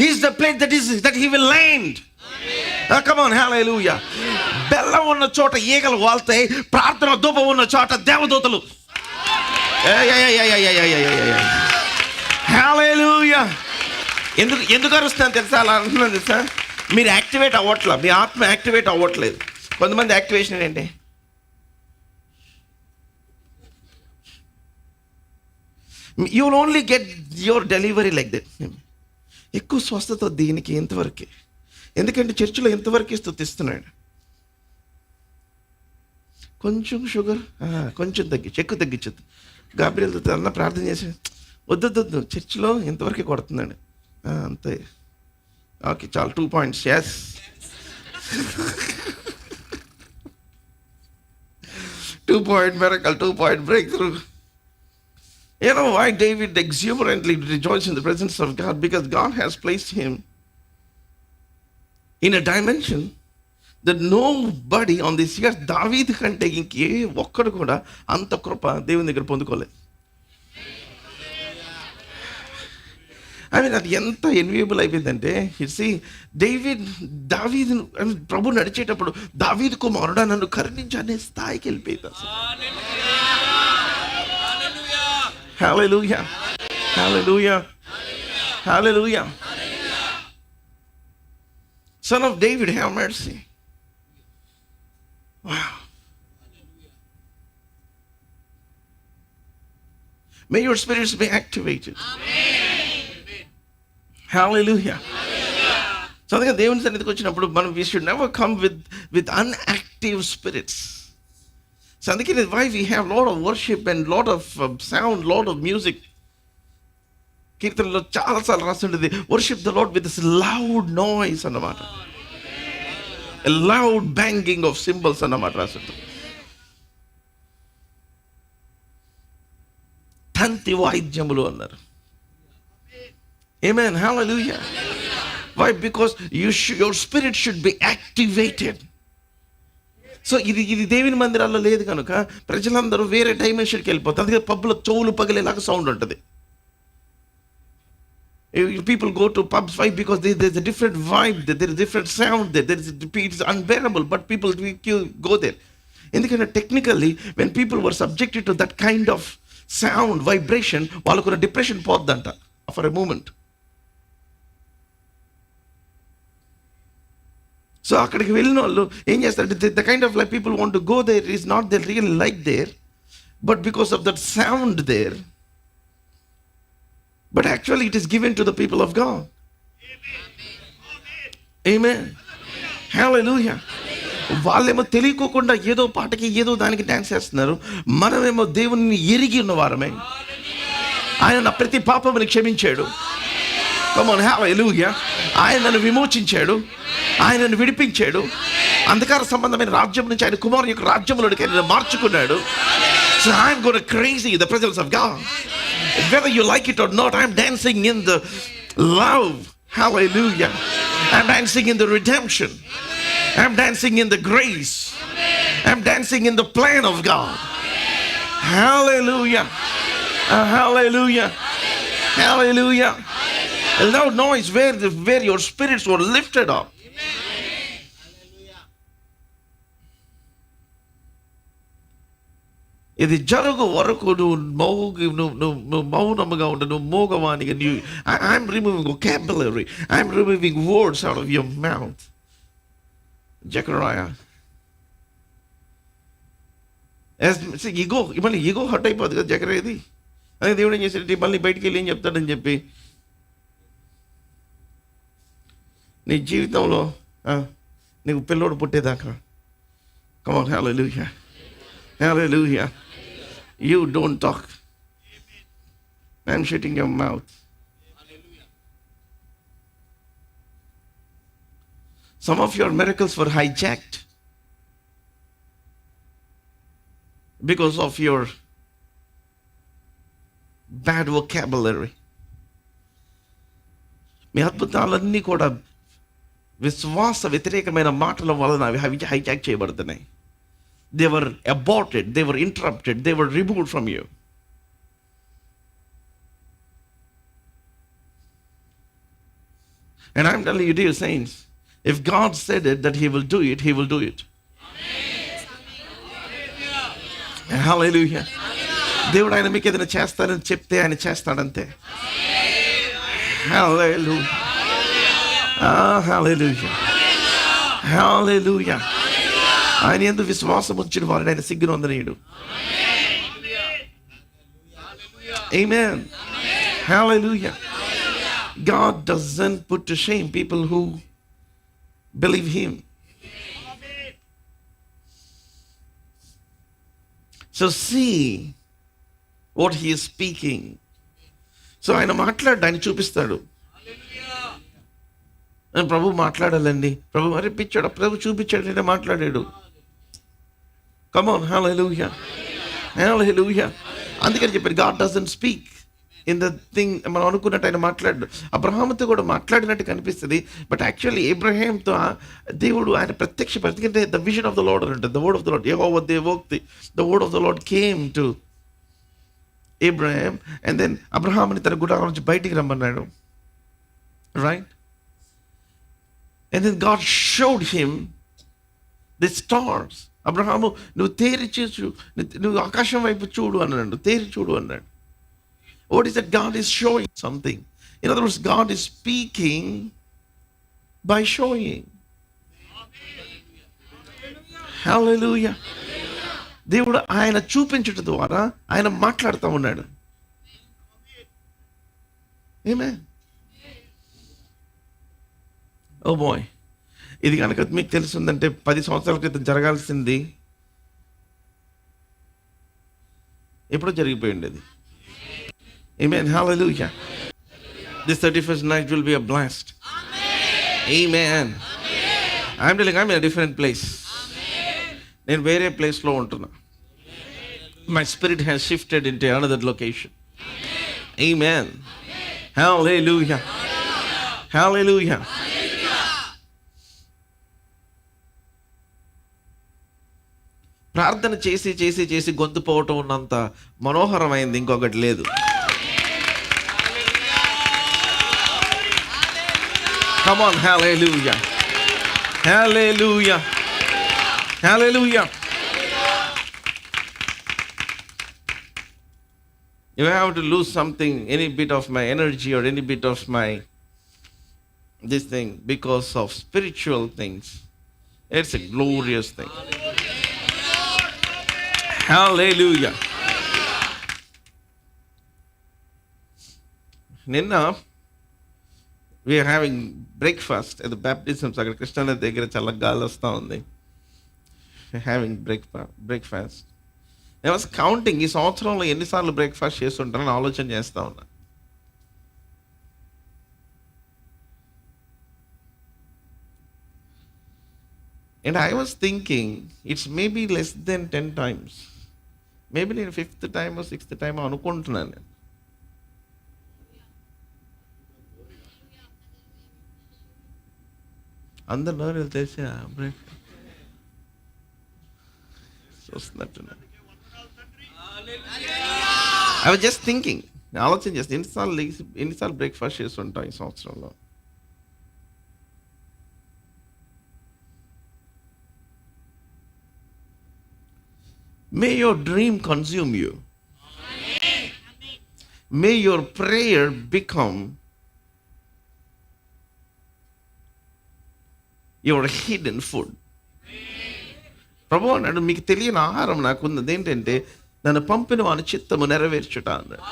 S1: He is the place that he will land. Come on, hallelujah. బెల్లం ఉన్న చోట ఈగలు వాళ్తాయి, ప్రార్థన ధూపం ఉన్న చోట దేవదూతలు. హల్లెలూయా. ఎందుకు అరుస్తాను తెలుసా, అలా అంటున్నాను తెలుసా, మీరు యాక్టివేట్ అవ్వట్లా, మీ ఆత్మ యాక్టివేట్ అవ్వట్లేదు. కొంతమంది యాక్టివేషన్ ఏంటి, you will only get your delivery like that. ఎక్కువ స్వస్థత దీనికి ఎంతవరకే, ఎందుకంటే చర్చిలో ఎంతవరకు స్తుతిస్తున్నాడు. కొంచెం షుగర్ కొంచెం తగ్గించు, ఎక్కువ తగ్గించద్దు. గాబ్రియల్ అన్న ప్రార్థన చేసి, వద్దు చర్చిలో ఎంతవరకే కొడుతున్నాడు, అంతే, ఓకే చాలు, 2 points. Yes. 2-point miracle, 2-point breakthrough. You know why David exuberantly rejoiced in the presence of God? Because God has placed him in a dimension that nobody on this earth, దావీదు కంటే ఇంకే ఒక్కడు కూడా అంత కృప దేవుని దగ్గర పొందుకోలేదు. అది ఎంత ఎన్వియబుల్ అయిపోయిందంటే, దావీదు ప్రభు నడిచేటప్పుడు, దావీదు కుమారుడా నన్ను కరుణించు అనే స్థాయికి వెళ్ళిపోయింది అసలు. Hallelujah. Hallelujah. Hallelujah. Son of David, have mercy. Wow. May your spirits be activated. Hallelujah. So అందుకే దేవుని సన్నిధికి వచ్చినప్పుడు మనం, we should never come with unactive spirits. So అందుకే why we have lot of worship and lot of sound, lot of music. కీర్తనలో చాలాసార్లు రాస్తుంటుంది, worship the Lord with this loud noise అన్నమాట, a loud banging of cymbals అన్నమాట రాస్తుంటుంది. తంతి వాయిద్యములు అన్నారు. Amen. Hallelujah. Why? Because your spirit should be activated. So ఇది దేవుని మందిరాల్లో లేదు కనుక ప్రజలందరూ వేరే డైమెన్షన్కి వెళ్ళిపోతారు. అందుకే పబ్లో చెవులు పగిలేలాగా సౌండ్ ఉంటుంది. People go to pubs. Why? Because there's a different vibe, there is different sound there is, it's unbearable, but people go there. ఎందుకంటే technically when people were subjected to that kind of sound vibration, వాళ్ళకు ఒక depression పోద్దంట for a moment. సో అక్కడికి వెళ్ళిన వాళ్ళు ఏం చేస్తారు, the kind of like people want to go there is not they really like there, but because of that sound there. But actually it is given to the people of God. Amen. Hallelujah. వాళ్ళేమో తెలియకోకుండా ఏదో పాటకి ఏదో దానికి dance చేస్తున్నారు. మనమేమో దేవుని ఎరిగి ఉన్న వారమే. ఆయన నా ప్రతి పాపముని క్షమించాడు. Come on, hallelujah. ఆయన నన్ను విమోచించాడు, ఆయన నన్ను విడిపించాడు. అంధకార సంబంధమైన రాజ్యం నుంచి ఆయన కుమారు యొక్క రాజ్యంలోకి ఆయన మార్చుకున్నాడు. So I'm going crazy in the presence of God. Whether you like it or not, I'm dancing in the love. Hallelujah. I'm dancing in the redemption. I'm dancing in the grace. I'm dancing in the plan of God. Hallelujah. Hallelujah. Hallelujah. A loud noise where your spirits were lifted up. ఇది జరుగు వరకు నువ్వు మౌనముగా ఉండు, నువ్వు మోగవానిగా. I'm removing vocabulary, I'm removing words out of your mouth. జకరాయా మళ్ళీ ఈగో హర్ట్ అయిపోద్ది కదా జకరాయది. అదే దేవుడు ఏం చేసేటి మళ్ళీ బయటికి వెళ్ళి ఏం చెప్తాడని చెప్పి నీ జీవితంలో నీకు పిల్లోడు పుట్టేదాకా. Come on, hallelujah, hallelujah. You don't talk. I'm shutting your mouth. Some of your miracles were hijacked because of your bad vocabulary. మీ అద్భుతాలన్నీ కూడా విశ్వాస వ్యతిరేకమైన మాటల వలన అవి హైజాక్ చేయబడుతున్నాయి. They were aborted, they were interrupted, they were removed from you. And I'm telling you, dear saints, if God said it that He will do it, He will do it. Amen. Hallelujah. దేవుడు ఆయన మీకు ఏదైనా చేస్తానని చెప్తే ఆయన చేస్తాడంతే. Hallelujah. Hallelujah. Hallelujah. ఆయన యందు విశ్వాసం ఉంచిన వారిని ఆయన సిగ్గును అందనీయుడు. Amen. Hallelujah. God doesn't put to shame people who believe Him. So see what He is speaking. So ఆయన మాట్లాడు, ఆయన చూపిస్తాడు. ప్రభు మాట్లాడాలండి, ప్రభు అరిపించాడు, ప్రభు చూపించాడు, ఆయన మాట్లాడాడు. Come on, hallelujah. Hallelujah. అందుకని చెప్పారు, God doesn't speak in the thing. మనం అనుకున్నట్టు ఆయన మాట్లాడు. అబ్రహాముతో కూడా మాట్లాడినట్టు కనిపిస్తుంది, బట్ యాక్చువల్లీ అబ్రహాంతో దేవుడు ఆయన ప్రత్యక్షపరిచి, ఎందుకంటే the vision of the Lord అంటే the word of the Lord, యెహోవా దేవోక్తి, the word of the Lord came to Abraham, and then అబ్రహాముని తన గుడారం నుంచి బయటికి రమ్మన్నాడు, right? And then God showed him the stars. అబ్రహాము నువ్వు తేరి చూచు, నువ్వు ఆకాశం వైపు చూడు అన్నాడు, తేరి చూడు అన్నాడు. What is that? God is showing something. In other words, God is speaking by showing. Hallelujah. దేవుడు ఆయన చూపించడం ద్వారా ఆయన మాట్లాడుతూ ఉన్నాడు. Amen. ఓ బాయ్, ఇది కనుక మీకు తెలుసుందంటే 10 సంవత్సరాల క్రితం జరగాల్సింది ఎప్పుడో జరిగిపోయి ఉండేది. Amen. Hallelujah. This 31st night will be a blast. Amen. I'm telling you, I'm in a different place. నేను వేరే ప్లేస్లో ఉంటున్నా. My spirit has shifted into another location. Amen. Hallelujah. Hallelujah. ప్రార్థన చేసి చేసి చేసి గొంతు పోవటం ఉన్నంత మనోహరమైంది ఇంకొకటి లేదు. Come on, hallelujah. Hallelujah. Hallelujah. If I have to lose something, any bit of my energy or any bit of my this thing because of spiritual things, it's a glorious thing. Hallelujah. Ninna we are having breakfast at the baptism అక్కడ కృష్ణానది దగ్గర చాలా గాలి వస్తూ ఉంది. having breakfast. I was counting ఈ సంవత్సరంలో ఎన్నిసార్లు బ్రేక్ఫాస్ట్ చేస్తుంటానని ఆలోచన చేస్తూ ఉన్నా. And I was thinking it's maybe less than 10 times. Maybe నేను 5th time or 6th time అనుకుంటున్నాను నేను. అందరు నోరు తెలిసి break చూస్తున్నట్టున్నాను. I was just thinking, ఆలోచన చేస్తే ఎన్నిసార్లు బ్రేక్ఫాస్ట్ చేస్తుంటాం ఈ సంవత్సరంలో. May your dream consume you. May your prayer become your hidden food. ప్రభు అన్నాడు, మీకు తెలియని ఆహారం నాకున్నది ఏంటంటే నన్ను పంపిన వాని చిత్తము నెరవేర్చుట అన్నాడు.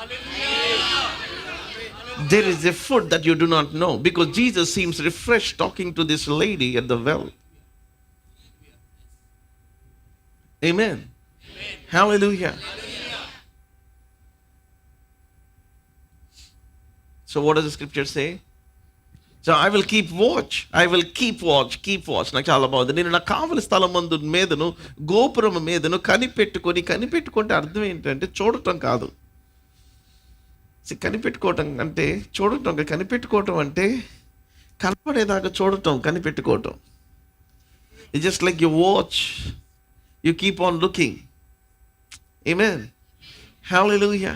S1: There is a food that you do not know, because Jesus seems refreshed talking to this lady at the well. Amen. Hallelujah. So what does the scripture say? So I will keep watch. I will keep watch. నాకు చాలా బాగుంది. నేను నా కావలి స్థలం మందు మీదను గోపురం మీదను కనిపెట్టుకుంటే అర్థం ఏంటంటే చూడటం కాదు. కనిపెట్టుకోవటం అంటే చూడటం, కనిపెట్టుకోవటం అంటే కనపడేదాకా చూడటం, కనిపెట్టుకోవటం. It's just like you watch, you keep on looking. Amen. Hallelujah.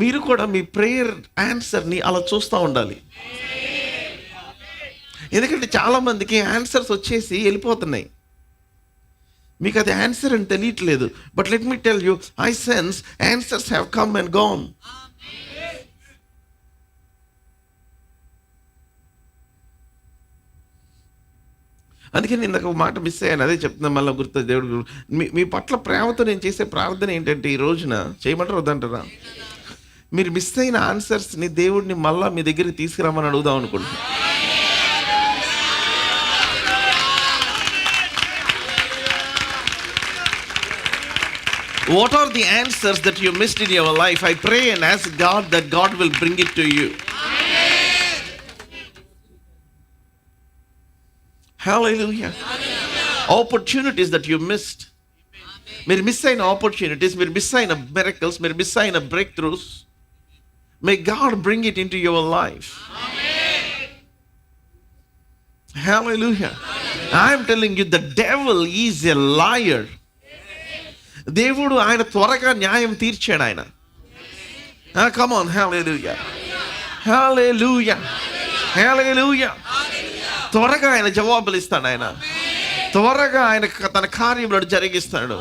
S1: మీరు కూడా మీ ప్రేయర్ ఆన్సర్ని అలా చూస్తూ ఉండాలి. ఎందుకంటే చాలా మందికి ఆన్సర్స్ వచ్చేసి వెళ్ళిపోతున్నాయి, మీకు అది ఆన్సర్ అని తెలియట్లేదు. But let me tell you, I sense answers have come and gone. అందుకే నేను ఒక మాట మిస్ అయ్యాను, అదే చెప్తున్నాను మళ్ళీ గుర్తు. దేవుడు మీ పట్ల ప్రేమతో నేను చేసే ప్రార్థన ఏంటంటే ఈ రోజున చేయమంటారు వద్దంటారా, మీరు మిస్ అయిన ఆన్సర్స్ని దేవుడిని మళ్ళీ మీ దగ్గరికి తీసుకురామని అడుగుదాం అనుకుంటున్నాను. What are the answers that you missed in your life? I pray and ask God that God will bring it to you. Hallelujah. Opportunities that you missed. మీరు మిస్ అయిన ఆపర్చునిటీస్, మీరు మిస్ అయిన మిరకల్స్, మీరు miss అయిన break throughs, may God bring it into your life. Hallelujah. I am telling you, the devil is a liar. దేవుడు ఆయన త్వరగా న్యాయం తీర్చాడు ఆయన. Come on, hallelujah. Hallelujah. Hallelujah. త్వరగా ఆయన జవాబులు ఇస్తాడు, ఆయన త్వరగా ఆయన తన కార్యములను జరిగిస్తాడు.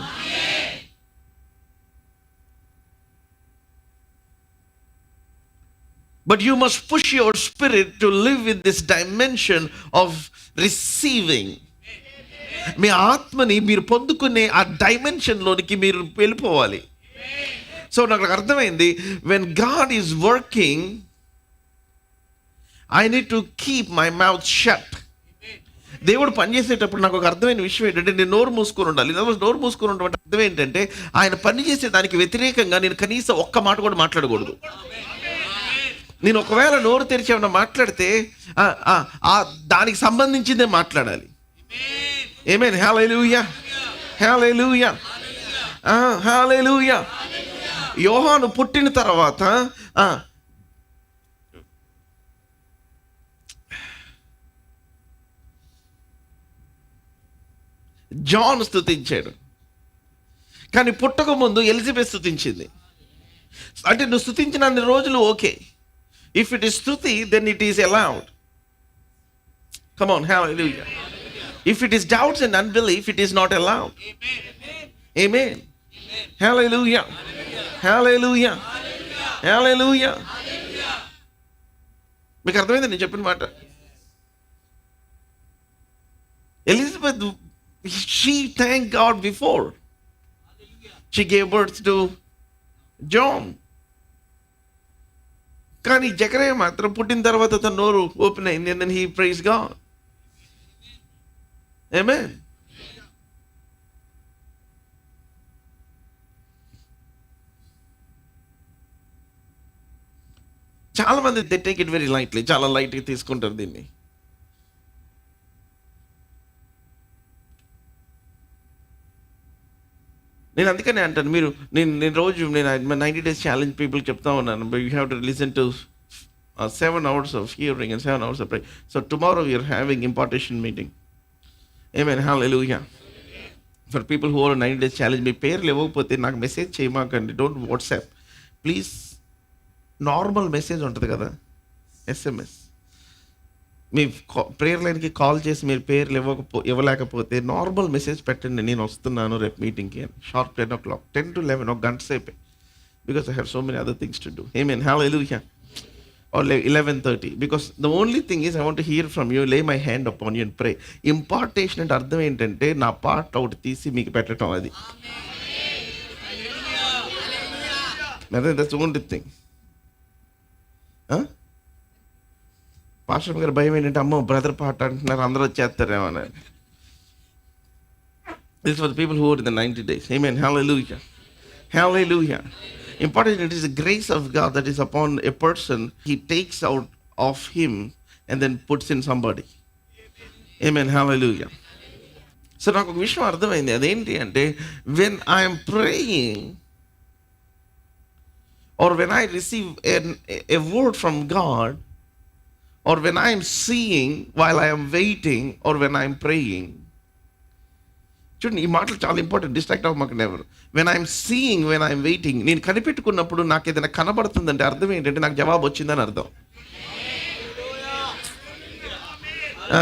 S1: But you must push your spirit to live in this dimension of receiving. మీ ఆత్మని మీరు పొందుకునే ఆ డైమెన్షన్లోనికి మీరు వెళ్ళిపోవాలి. సో నాకు అర్థమైంది, when God is working, I need to keep my mouth shut. దేవుడు పనిచేసేటప్పుడు నాకు ఒక అర్థమైన విషయం ఏంటంటే నేను నోరు మూసుకొని ఉండాలి. నోరు మూసుకొని ఉండడం అర్థం ఏంటంటే ఆయన పనిచేసే దానికి వ్యతిరేకంగా నేను కనీసం ఒక్క మాట కూడా మాట్లాడకూడదు. నేను ఒకవేళ నోరు తెరిచి ఏమన్నా మాట్లాడితే దానికి సంబంధించిందే మాట్లాడాలి. Amen. Hallelujah. Hallelujah. Hallelujah. యోహాను పుట్టిన తర్వాత జాన్ స్తుతించాడు. కానీ పుట్టక ముందు ఎలిజబెత్ స్తుతించింది. అంటే నువ్వు స్తుతించిన అన్ని రోజులు ఓకే. ఇఫ్ ఇట్ ఇస్ స్తుతి, then it is allowed. Come on, hallelujah. If it is doubts and unbelief, it is not allowed. Amen. Hallelujah, hallelujah, hallelujah. మీకు అర్థమైంది నేను చెప్పిన మాట? Elizabeth, she thanked God before she gave birth to John. కానీ జకరియా మాత్రం పుట్టిన తర్వాత తన నోరు ఓపెన్ అయింది, and then he praised God. Amen. చాలా మంది they take it very lightly, చాలా లైట్గా తీసుకుంటారు దీన్ని. నేను అందుకనే అంటాను, మీరు నేను రోజు నేను 90 days ఛాలెంజ్ పీపుల్ చెప్తా ఉన్నాను, you have to listen to 7 hours of hearing and 7 hours of prayer. So tomorrow we are having impartation meeting. Amen. Hallelujah. For people who are 90 days challenge, మీ పేర్లు ఇవ్వకపోతే నాకు మెసేజ్ చేయమాకండి. Don't WhatsApp please. Normal message ఉంటుంది కదా, SMS. మీ prayer లైన్కి call చేసి మీరు పేర్లు ఇవ్వలేకపోతే నార్మల్ మెసేజ్ పెట్టండి, నేను వస్తున్నాను రేపు మీటింగ్కి అని. షార్ప్ 10 o'clock, 10 to 11, ఒక గంట సేపే. Because I have so many other things to do. Amen. Hallelujah. Or 11:30, because the only thing is I want to hear from you. Lay my hand upon you and pray. Impartation అంటే అర్థం ఏంటంటే నా part ఒకటి తీసి మీకు పెట్టడం. అది that's the only thing. Pastor గారు భయం ఏంటంటే, అమ్మో బ్రదర్ పార్ట్ అంటున్నారు, అందరూ వచ్చేస్తారేమో అని. This is for the people who are in the 90 days. Amen. Hallelujah. Hallelujah. Important, it is the grace of God that is upon a person. He takes out of him and then puts in somebody. Amen. Hallelujah. So నాకు ఒక విషయం అర్థమైంది. అదేంటి అంటే, when I am praying or when I receive a word from God, or when I am seeing while I am waiting, or when I am praying, చూడండి ఈ మాటలు చాలా ఇంపార్టెంట్. డిస్ట్రాక్ట్ అవ్వమాక never. When I'm seeing, when I'm waiting, నేను కనిపెట్టుకున్నప్పుడు నాకు ఏదైనా కనబడుతుందంటే అర్థం ఏంటంటే నాకు జవాబు వచ్చిందని అర్థం.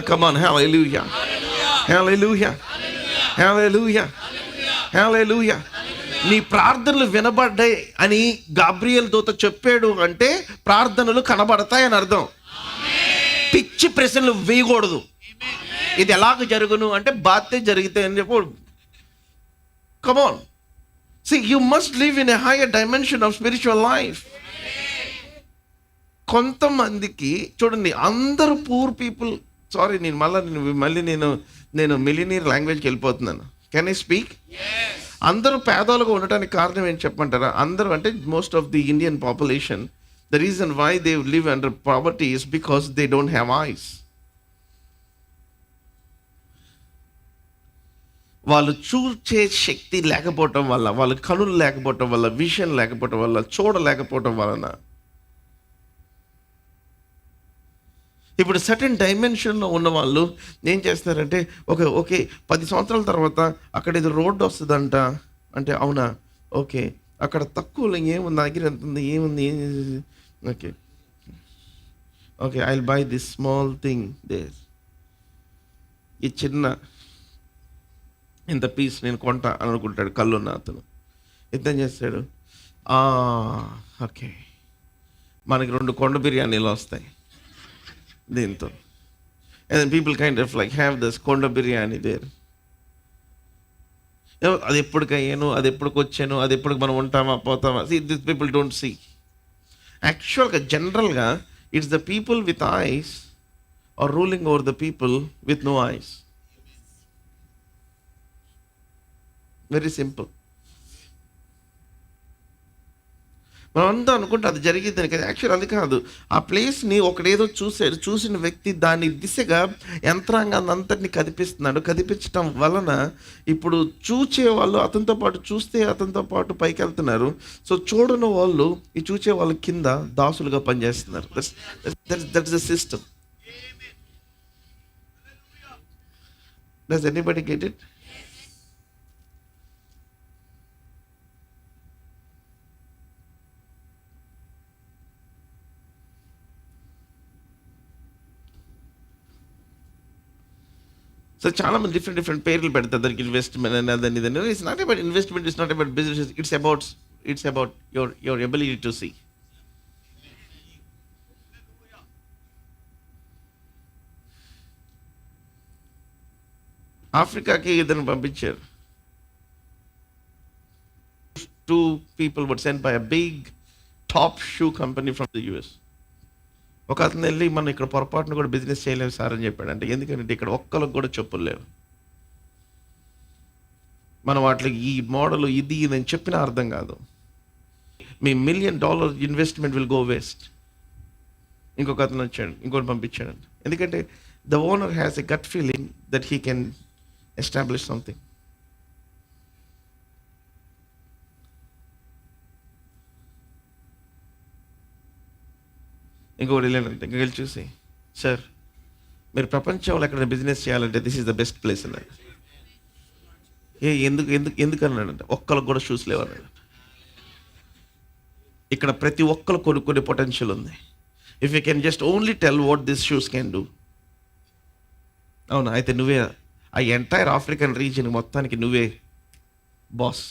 S1: Come on, hallelujah, hallelujah, hallelujah, హల్లెలూయా. నీ ప్రార్థనలు వినబడ్డాయి అని గాబ్రియల్ దూత చెప్పాడు అంటే ప్రార్థనలు కనబడతాయని అర్థం. పిచ్చి ప్రశ్నలు వేయకూడదు. ఇది ఎలాగ జరుగును అంటే బాధ్యత జరిగితే అని చెప్పకూడదు. Come on, see you must live in a higher dimension of spiritual life. కొంతమందికి చూడండి, అందరూ పూర్ పీపుల్, సారీ నేను నేను మిలినియర్ లాంగ్వేజ్కి వెళ్ళిపోతున్నాను. Can I speak? అందరూ పేదలుగా ఉండటానికి కారణం ఏంటి చెప్పమంటారా? అందరూ అంటే most of the Indian population, the reason why they live under poverty is because they don't have eyes. వాళ్ళు చూచే శక్తి లేకపోవటం వల్ల, వాళ్ళ కనులు లేకపోవటం వల్ల, విజన్ లేకపోవటం వల్ల, చూడలేకపోవటం వలన ఇప్పుడు సర్టెన్ డైమెన్షన్లో ఉన్న వాళ్ళు ఏం చేస్తారంటే, ఓకే 10 సంవత్సరాల తర్వాత అక్కడ ఏదో రోడ్డు వస్తుందంట అంటే, అవునా ఓకే అక్కడ తక్కువలో ఏముంది, దగ్గర ఎంత ఉంది, ఏముంది, okay okay I will buy this small thing there. ఈ చిన్న ఇంత పీస్ నేను కొంటా అని అనుకుంటాడు కళ్ళున్న అతను. ఇతను చేస్తాడు, ఓకే మనకి 2 కొండ బిర్యానీలు వస్తాయి దీంతో. And people kind of like have this కొండ బిర్యానీ దేర్. అది ఎప్పటికి అయ్యాను, అది ఎప్పటికి వచ్చాను, అది ఎప్పటికి మనం ఉంటామా పోతామా. See this people don't see. యాక్చువల్గా జనరల్గా it's the people with eyes are ruling over the people with no eyes. Very simple. మనం అంతా అనుకుంటే అది జరిగిద్దని కదా, యాక్చువల్ అది కాదు. ఆ ప్లేస్ని ఒకడేదో చూసిన వ్యక్తి దాని దిశగా యంత్రాంగాన్ని అంతటిని కదిపించటం వలన ఇప్పుడు చూచే వాళ్ళు అతనితో పాటు చూస్తే అతనితో పాటు పైకి వెళ్తున్నారు. సో చూడని వాళ్ళు ఈ చూచే వాళ్ళ కింద దాసులుగా పనిచేస్తున్నారు. That's the system. Does anybody get it? So చాలా మంది డిఫరెంట్ పేర్లు పెడతారు దానికి, ఇన్వెస్ట్మెంట్ అని అదని ఇదని. It's not about investment, it's not about business, it's about your ability to see. ఆఫ్రికాకి ఇద్దరు పంపించారు. 2 people were sent by a big top shoe company from the US. ఒక అతను వెళ్ళి మనం ఇక్కడ పొరపాటును కూడా బిజినెస్ చేయలేము సార్ అని చెప్పాడంటే. ఎందుకంటే ఇక్కడ ఒక్కరికి కూడా చెప్పులు లేవు. మనం వాటికి ఈ మోడల్ ఇది అని చెప్పినా అర్థం కాదు. మీ $1 million investment will go waste. ఇంకొక అతను వచ్చాడు, ఇంకోటి పంపించాడు. ఎందుకంటే the owner has a gut feeling that he can establish something. ఇంకొకటి వెళ్ళానంటే, ఇంకొకటి చూసి, సార్ మీరు ప్రపంచంలో ఎక్కడ బిజినెస్ చేయాలంటే this is the best place అన్నాడు. ఎందుకు అన్నాడంటే, ఒక్కరికి కూడా షూస్ లేవన్నాడు. ఇక్కడ ప్రతి ఒక్కరు కొనుక్కునే పొటెన్షియల్ ఉంది. If you can just only tell what this shoes can do. అవునా, అయితే నువ్వే ఆ ఎంటైర్ ఆఫ్రికన్ రీజియన్ మొత్తానికి నువ్వే boss.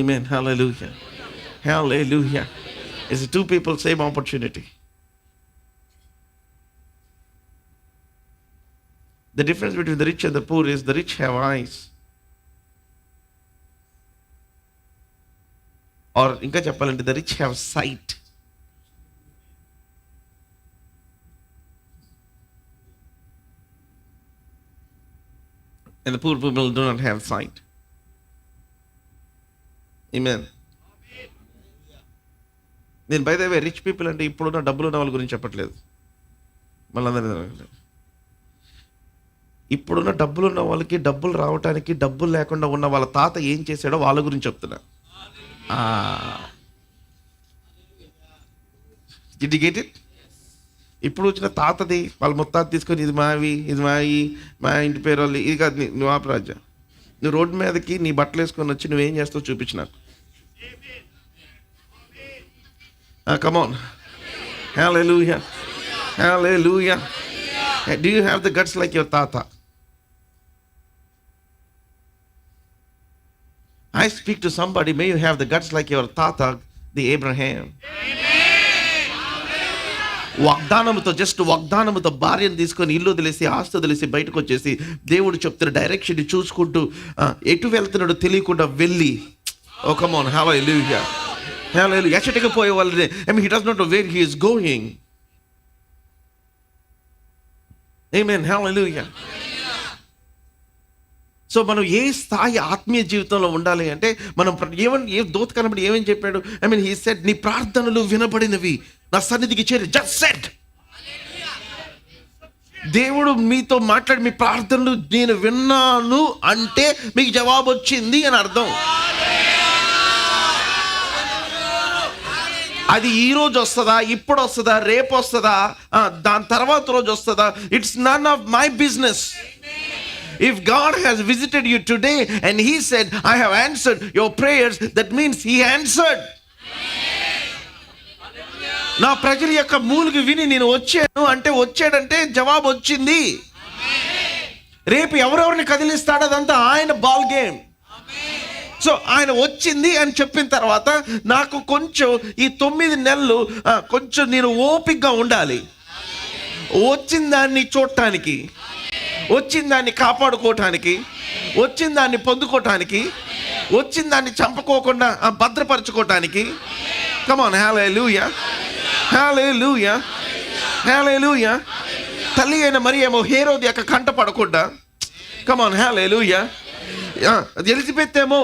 S1: Amen, hallelujah, hallelujah. It's 2 people, same opportunity. The difference between the rich and the poor is the rich have eyes. Or inka cheppalante, the rich have sight. And the poor people do not have sight. Amen. నేను by the way rich people అంటే ఇప్పుడున్న డబ్బులు ఉన్న వాళ్ళ గురించి చెప్పట్లేదు. మళ్ళీ ఇప్పుడున్న డబ్బులు ఉన్న వాళ్ళకి డబ్బులు రావటానికి డబ్బులు లేకుండా ఉన్న వాళ్ళ తాత ఏం చేశాడో వాళ్ళ గురించి చెప్తున్నా. Did you get it? ఇప్పుడు వచ్చిన తాతది వాళ్ళ ముత్తాత తీసుకొని ఇది మావి, ఇది మావి, మా ఇంటి పేరు వాళ్ళు, ఇది కాదు నువ్వు ఆపరాజా. నువ్వు రోడ్డు మీదకి నీ బట్టలు వేసుకొని వచ్చి నువ్వేం చేస్తావు చూపించు నాకు. Come on. Hallelujah. Hallelujah. Do you have the guts like your tata? I speak to somebody, may you have the guts like your tata, the Abraham. వాగ్దానముతో, జస్ట్ వాగ్దానముతో భార్యను తీసుకొని ఇల్లు వదిలేసి ఆస్తి వదిలేసి బయటకు వచ్చేసి దేవుడు చెప్తున్న డైరెక్షన్ చూసుకుంటూ ఎటు వెళ్తున్నాడో తెలియకుండా వెళ్ళి, ఓ కమ్ ఆన్, హల్లెలూయా, హల్లెలూయా. ఎచ్చటికి పోయే వాళ్ళని, he does not know where he is going. Amen, hallelujah. So మనం ఏ స్థాయి ఆత్మీయ జీవితంలో ఉండాలి అంటే, మనం ఏ దూత కనబడి ఏమని చెప్పాడు? he said, నీ ప్రార్థనలు వినబడినవి, నా సన్నిధికి చేరి. just said. దేవుడు మీతో మాట్లాడి మీ ప్రార్థనలు నేను విన్నాను అంటే మీకు జవాబు వచ్చింది అని అర్థం. అది ఈ రోజు వస్తుందా, ఇప్పుడు వస్తుందా, రేపు వస్తుందా, దాని తర్వాత రోజు వస్తుందా, it's none of my business. If God has visited you today and he said, I have answered your prayers, that means he answered. నా ప్రజల యొక్క మూలుగు విని నేను వచ్చాను అంటే, వచ్చాడంటే జవాబు వచ్చింది. రేపు ఎవరెవరిని కదిలిస్తాడో అదంతా ఆయన బాల్ గేమ్. సో ఆయన వచ్చింది అని చెప్పిన తర్వాత నాకు కొంచెం ఈ 9 నెలలు కొంచెం నేను ఓపికగా ఉండాలి. వచ్చిన దాన్ని చూడటానికి, వచ్చిన దాన్ని కాపాడుకోవటానికి, వచ్చిన దాన్ని పొందుకోవటానికి, వచ్చిన దాన్ని చంపుకోకుండా భద్రపరచుకోవటానికి. కమ్ ఆన్, హల్లెలూయా, హల్లెలూయా, హల్లెలూయా. తల్లి అయిన మరియేమో హేరోదు యొక్క కంట పడకుండా, కమ్ ఆన్, హల్లెలూయా. ఎలిజబెత్ ఏమో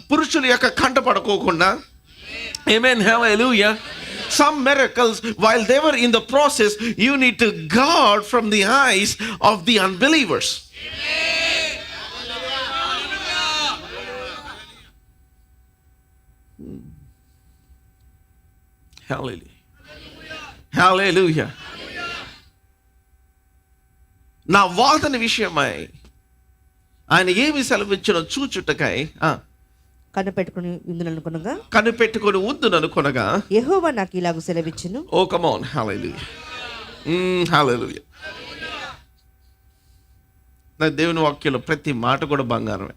S1: పురుషుల యొక్క కంట పడుకోకుండా. ఆమేన్, హల్లెలూయా. Some miracles, while they were in the process, you need to guard from the eyes of the unbelievers. Hallelujah. Hallelujah. నా వాదన విషయమై ఆయన ఏమి సెలవిచ్చినో చూచుటకై
S2: కనిపెట్టుకుని ఉందుననుకొనగా,
S1: కనిపెట్టుకుని ఉందుననుకొనగా
S2: యెహోవా నాకు ఇలాగ సెలవిచ్చును.
S1: ఓ కమ్ ఆన్, హల్లెలూయా, హల్లెలూయా. నా దేవుని వాక్యంలో ప్రతి మాట కూడా బంగారమే.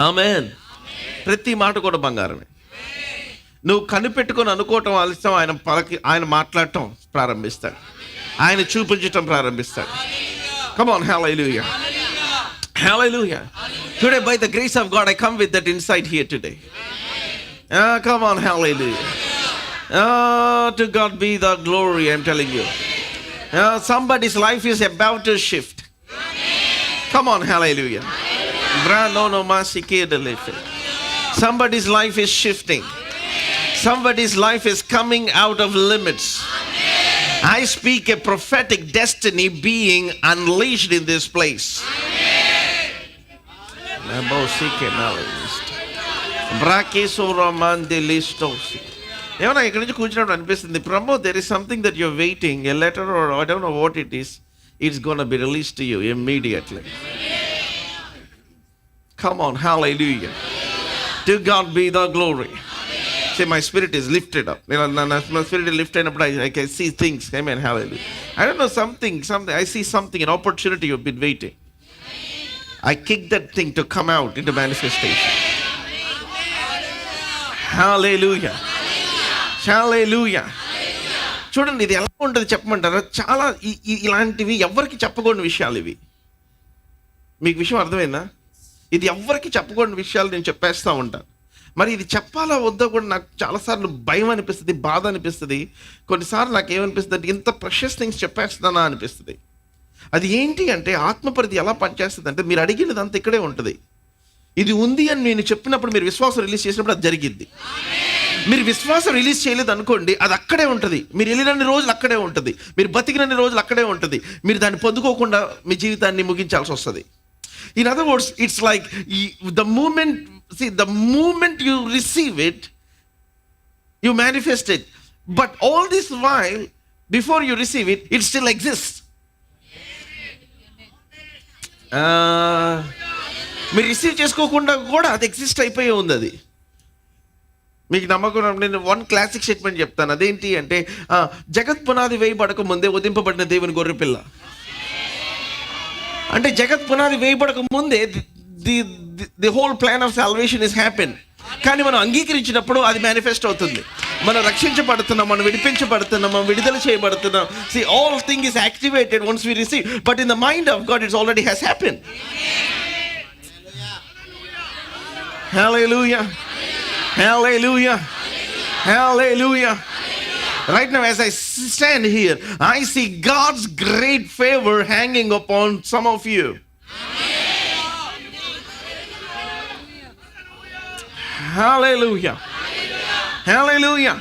S1: ఆమేన్. ప్రతి మాట కూడా బంగారమే. నువ్వు కనిపెట్టుకొని అనుకోవటం ఆలస్యం, ఆయన మాట్లాడటం ప్రారంభిస్తాడు, ఆయన చూపించటం ప్రారంభిస్తాడు. Come on, hallelujah. Hallelujah. Today by the grace of God I come with that insight here today. Come on, hallelujah. To God be the glory, I'm telling you. Somebody's life is about to shift. Come on, hallelujah. Somebody's life is shifting. Somebody's life is coming out of limits. I speak a prophetic destiny being unleashed in this place. ఏమన్నా ఇక్కడి నుంచి కూర్చున్నప్పుడు అనిపిస్తుంది, ప్రభు, there is something that you're waiting, a letter or I don't know what it is, it's going to be released to you immediately. Come on, hallelujah. To God be the glory. Say, my spirit is lifted up. My spirit is lifted up. I can see things. Amen, hallelujah. I don't know, something. I see something, an opportunity you've been waiting. I kick that thing to come out into manifestation. Hallelujah. Hallelujah. చూడండి, ఇది ఎలా ఉంటుంది చెప్పమంటారా? చాలా ఇలాంటివి ఎవరికి చెప్పకూడని విషయాలు ఇవి. మీకు విషయం అర్థమైందా? ఇది ఎవరికి చెప్పకూడని విషయాలు నేను చెప్పేస్తూ ఉంటాను. మరి ఇది చెప్పాలా వద్దా కూడా నాకు చాలాసార్లు భయం అనిపిస్తుంది, బాధ అనిపిస్తుంది. కొన్నిసార్లు నాకు ఏమనిపిస్తుంది అంటే, ఇంత ప్రెషస్ థింగ్స్ చెప్పేస్తున్నానా అనిపిస్తుంది. అది ఏంటి అంటే, ఆత్మపరిధి ఎలా పనిచేస్తుంది అంటే, మీరు అడిగినదంతా ఇక్కడే ఉంటుంది. ఇది ఉంది అని నేను చెప్పినప్పుడు, మీరు విశ్వాసం రిలీజ్ చేసినప్పుడు అది జరిగిద్ది. మీరు విశ్వాసం రిలీజ్ చేయలేదు అనుకోండి, అది అక్కడే ఉంటుంది. మీరు వెళ్ళినన్ని రోజులు అక్కడే ఉంటుంది, మీరు బతికినన్ని రోజులు అక్కడే ఉంటుంది. మీరు దాన్ని పొందుకోకుండా మీ జీవితాన్ని ముగించాల్సి వస్తుంది. In other words, it's like the moment you receive it, you manifest it. But all this while, before you receive it, it still exists. మీరు రిసీవ్ చేసుకోకుండా కూడా అది ఎగ్జిస్ట్ అయిపోయి ఉంది. అది మీకు నమ్మకం. నేను వన్ క్లాసిక్ స్టేట్మెంట్ చెప్తాను. అదేంటి అంటే, జగత్ పునాది వేయబడక ముందే ఉదింపబడిన దేవుని గొర్రెపిల్ల. అంటే జగత్ పునాది వేయబడక ముందే the whole plan of salvation is happen. కానీ మనం అంగీకరించినప్పుడు అది మేనిఫెస్ట్ అవుతుంది. మనం రక్షించబడుతున్నాం, మనం విడిపించబడుతున్నాం, మనం విడుదల చేయబడుతున్నాం. See, all thing is activated once we receive, but in the mind of God it already has happened. Hallelujah. Hallelujah. Hallelujah. Right now, as I stand here, I see God's great favor hanging upon some of you. Hallelujah. Hallelujah.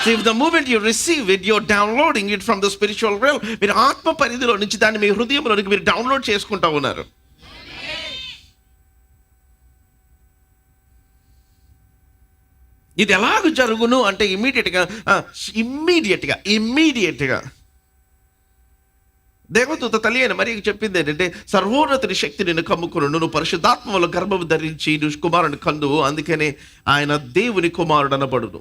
S1: See, if the moment you receive it, you're downloading it from the spiritual realm. మీరు ఆత్మ పరిధిలో నుంచి దాన్ని మీ హృదయంలోనికి మీరు download చేసుకుంటా ఉన్నారు. ఇది ఎలాగ జరుగును అంటే, ఇమ్మీడియట్గా దేవదూత తల్లి అయిన మరియకి చెప్పింది ఏంటంటే, సర్వోన్నతుని శక్తి నిన్ను కమ్ముకును, నువ్వు పరిశుద్ధాత్మలో గర్భము ధరించి నువ్వు కుమారుని కందువు, అందుకనే ఆయన దేవుని కుమారుడు అనబడును.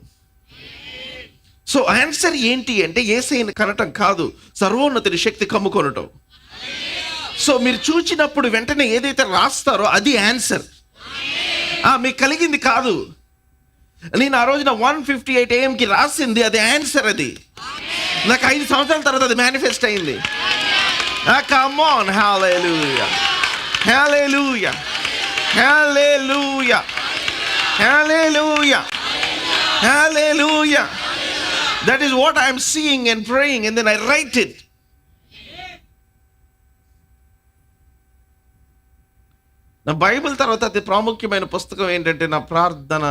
S1: సో ఆన్సర్ ఏంటి అంటే, యేసయ్యను కనటం కాదు, సర్వోన్నతుని శక్తి కమ్ముకొనటం. సో మీరు చూచినప్పుడు వెంటనే ఏదైతే రాస్తారో అది ఆన్సర్. మీకు కలిగింది కాదు. నేను ఆ రోజున 1:58 AM రాసింది, అది ఆన్సర్. అది నాకు 5 సంవత్సరాల తర్వాత అది మేనిఫెస్ట్ అయింది. Come on, hallelujah. Hallelujah. Hallelujah. Hallelujah. Hallelujah. That is what I am seeing and praying, and then I write it. నా బైబిల్ తర్వాత అతి ప్రాముఖ్యమైన పుస్తకం ఏంటంటే, నా ప్రార్థన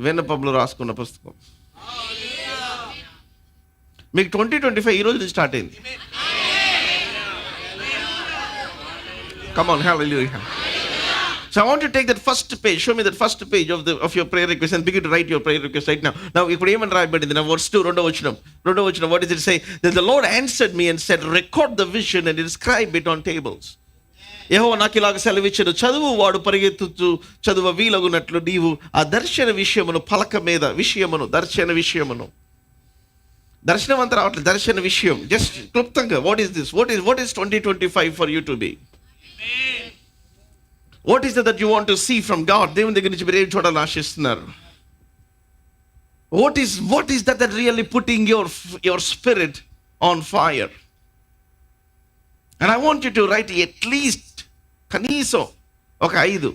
S1: విన్నపంలో రాసుకున్న పుస్తకం. మీకు 2025 ఈ రోజు నుంచి స్టార్ట్ అయింది. Come on, hallelujah. So I want to take that first page. Show me that first page of your prayer request and begin to write your prayer request right now. Now, ఇప్పుడు ఏమని రాయబడింది? నా verse 2 రెండో వచనం. What does it say? Then the Lord answered me and said, record the vision and inscribe it on tables. యెహోవా నాకు ఇలాగ సెలవిచ్చెను, చదువు వాడు పరిగెత్తుచు చదువ వీలగునట్లు నీవు ఆ దర్శన విషయమును పలక మీద దర్శన విషయమును దర్శనం అంతా రావట్లేదు, దర్శన విషయం జస్ట్ క్లుప్తంగా what is this, what is 2025 for you to be, what is that you want to see from God. దేవుని దగ్గర నుంచి మీరు ఏం చూడాలని ఆశిస్తున్నారు? What is that really putting your spirit on fire. And I want you to write at least కనీసం ఒక 5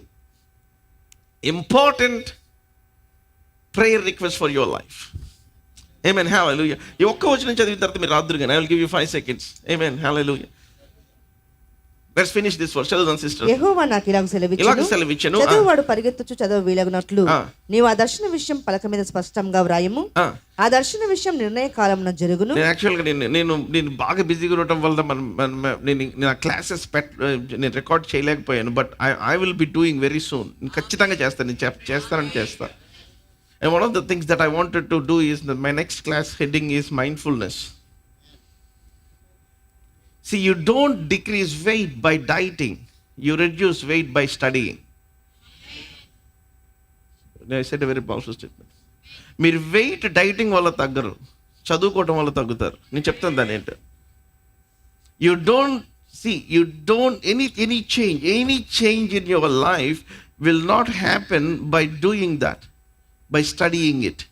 S1: important prayer request for your life. Amen, hallelujah. ఈ ఒక్క వచనం చదివిన తర్వాత మీరు రాదురు కానీ I will give you 5 seconds. Amen, hallelujah. Let's finish this verse. చదువుదాం సిస్టర్.
S2: యెహోవా నాకు ఇలాగ సెలవిచ్చెను, చదువువాడు పరిగెత్తుచు చదువు వీలగునట్లు నీవు ఆ దర్శన విషయం పలక మీద స్పష్టంగా వ్రాయము. ఆ దర్శన విషయం నిర్ణయ కాలమున జరుగును.
S1: యాక్చువల్గా నేను బాగా బిజీగా ఉండటం వల్ల నేను ఆ క్లాసెస్ నేను రికార్డ్ చేయలేకపోయాను. But I will be doing very soon. ఖచ్చితంగా చేస్తాను, నేను చేస్తానని చేస్తాను. And one of the things that I wanted to do is that my next class heading is mindfulness. See, you don't decrease weight by dieting. You reduce weight by studying. I said a very powerful statement. మీరు wait dieting వల్ల తగ్గరు, చదువుకోవటం వల్ల తగ్గుతారు. నేను చెప్తాను దాని ఏంటో. You don't any change in your life will not happen by doing that. By studying it.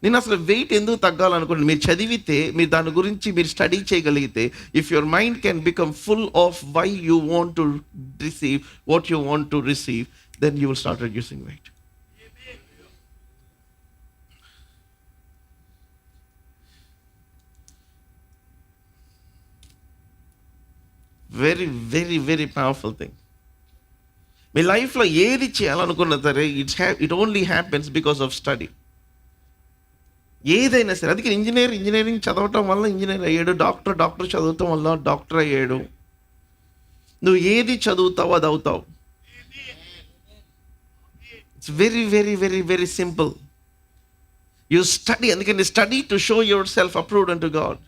S1: నేను అసలు వెయిట్ ఎందుకు తగ్గాలనుకోండి, మీరు చదివితే, మీరు దాని గురించి మీరు స్టడీ చేయగలిగితే, if your mind can become full of why you want to receive what you want to receive, then you will start reducing weight. Very very very powerful thing. మీ లైఫ్లో ఏది చేయాలనుకున్నా సరే it only happens because of study. ఏదైనా సరే, అందుకే engineering చదవటం వల్ల ఇంజనీర్ అయ్యాడు, డాక్టర్ చదవటం వల్ల డాక్టర్ అయ్యాడు. నువ్వు ఏది చదువుతావు అది అవుతావు. It's very very very very simple. You study, అందుకని study to show your self approved unto God.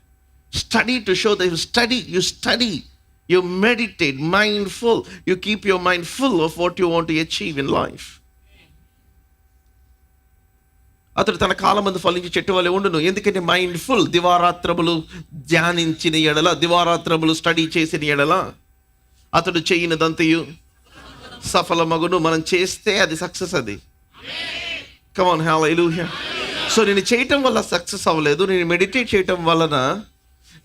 S1: Study to show that you study. You meditate, mindful. You keep your mind full of what you want to achieve in life. అతడు తన కాలమందు ఫలించి చెట్టు వలె ఉండును, ఎందుకంటే mindful. దివారాత్రములు ధ్యానించిన ఎడల, దివారాత్రములు study చేసిన ఎడల అతడు చేయనిదంతయు సఫలమగును. మనం చేస్తే అది సక్సెస్. అది కమ్ ఆన్, హల్లెలూయా. సో నేను చేయటం వల్ల సక్సెస్ అవ్వలేదు, నేను మెడిటేట్ చేయటం వలన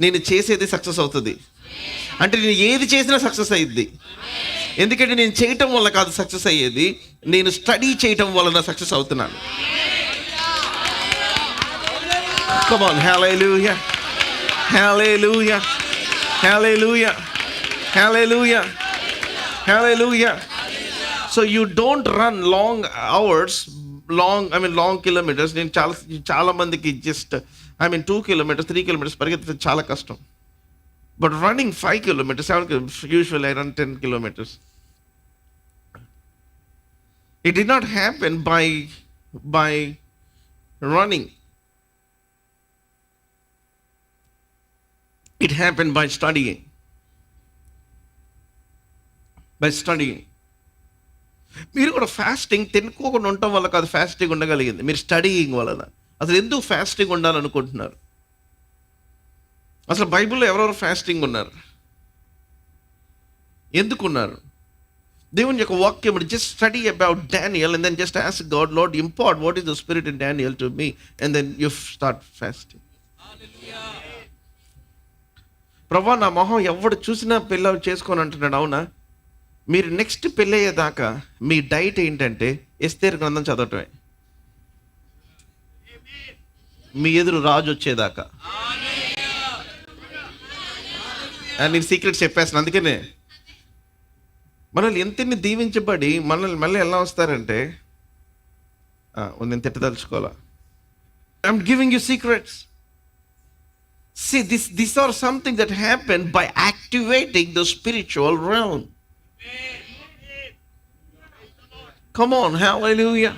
S1: నేను చేసేది సక్సెస్ అవుతుంది. అంటే నేను ఏది చేసినా సక్సెస్ అయ్యిద్ది. ఎందుకంటే నేను చేయటం వల్ల కాదు సక్సెస్ అయ్యేది, నేను స్టడీ చేయటం వలన సక్సెస్ అవుతున్నాను. Come on, hallelujah, hallelujah, hallelujah, hallelujah, hallelujah. So you don't run long hours, long kilometers. నేను చాలా మందికి just 2 kilometers 3 kilometers పరిగెత్తడం చాలా కష్టం. But running 5 kilometers, 7 kilometers, usually I run 10 kilometers. It did not happen by running. It happened by studying. By studying. మీరు కూడా fasting తినుకోకుండా ఉండటం వల్ల కాదు ఫాస్టింగ్ ఉండగలిగింది, మీరు స్టడీయింగ్ వలన. అసలు ఎందుకు ఫాస్టింగ్ ఉండాలనుకుంటున్నారు? అసలు బైబిల్లో ఎవరెవరు ఫాస్టింగ్ ఉన్నారు, ఎందుకున్నారు? దేవుని యొక్క వాక్యం, just study about Daniel and then just ask God, Lord impart what is the spirit in Daniel to me, and then you start fasting. ప్రభా, నా మొహం ఎవడు చూసినా పిల్లలు చేసుకొని అంటున్నాడు. అవునా? మీరు నెక్స్ట్ పెళ్ళయ్యేదాకా మీ డైట్ ఏంటంటే ఎస్తేరు గ్రంథం చదవటమే. మీ ఎదురు రాజు వచ్చేదాకా. నేను సీక్రెట్ చెప్పేస్తాను. అందుకనే మనల్ని ఎంతని దీవించబడి మనల్ని మళ్ళీ ఎలా వస్తారంటే, నేను తిట్టదలుచుకోవాలా. I'm giving you secrets. See, these are something that happened by activating the spiritual realm. Come on, hallelujah.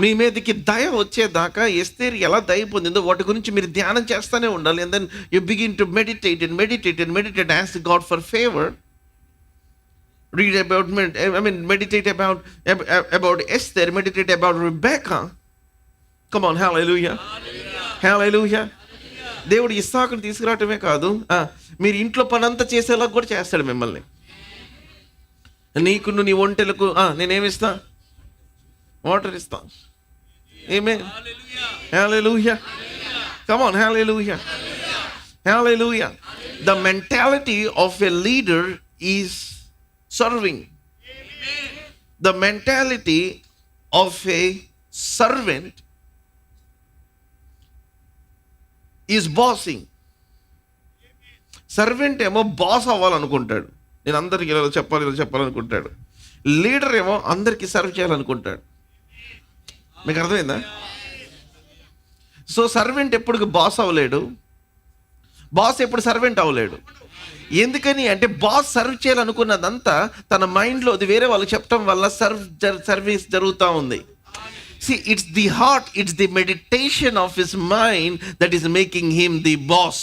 S1: మీ మీదకి దయ వచ్చేదాకా ఎస్తేరు ఎలా దయ పొందిందో వాటి గురించి మీరు ధ్యానం చేస్తూనే ఉండాలి. And then you begin to meditate and meditate and meditate, ask God for favour. Read about, meditate about Esther, meditate about Rebecca. Come on, hallelujah. Hallelujah. దేవుడు ఇస్సాకుని తీసుకురావటమే కాదు, మీరు ఇంట్లో పని అంతా చేసేలా కూడా చేస్తాడు మిమ్మల్ని. నీకు నీ ఒంటెలకు నేనేమిస్తా? వాటర్ ఇస్తా. Amen. Hallelujah. Come on, hallelujah. Hallelujah. The mentality of a leader is serving. The mentality of a servant is bossing. Servant ఏమో బాస్ అవ్వాలనుకుంటాడు, నేను అందరికి ఇలా చెప్పాలనుకుంటాడు. లీడర్ ఏమో అందరికీ సర్వ్ చేయాలనుకుంటాడు. మీకు అర్థమైందా? సో సర్వెంట్ ఎప్పుడు బాస్ అవ్వలేడు, బాస్ ఎప్పుడు సర్వెంట్ అవ్వలేడు. ఎందుకని అంటే బాస్ సర్వ్ చేయాలనుకున్నదంతా తన మైండ్లో అది వేరే వాళ్ళకి చెప్పడం వల్ల సర్వీస్ జరుగుతూ ఉంది. See, it's the heart, it's the meditation of his mind that is making him the boss.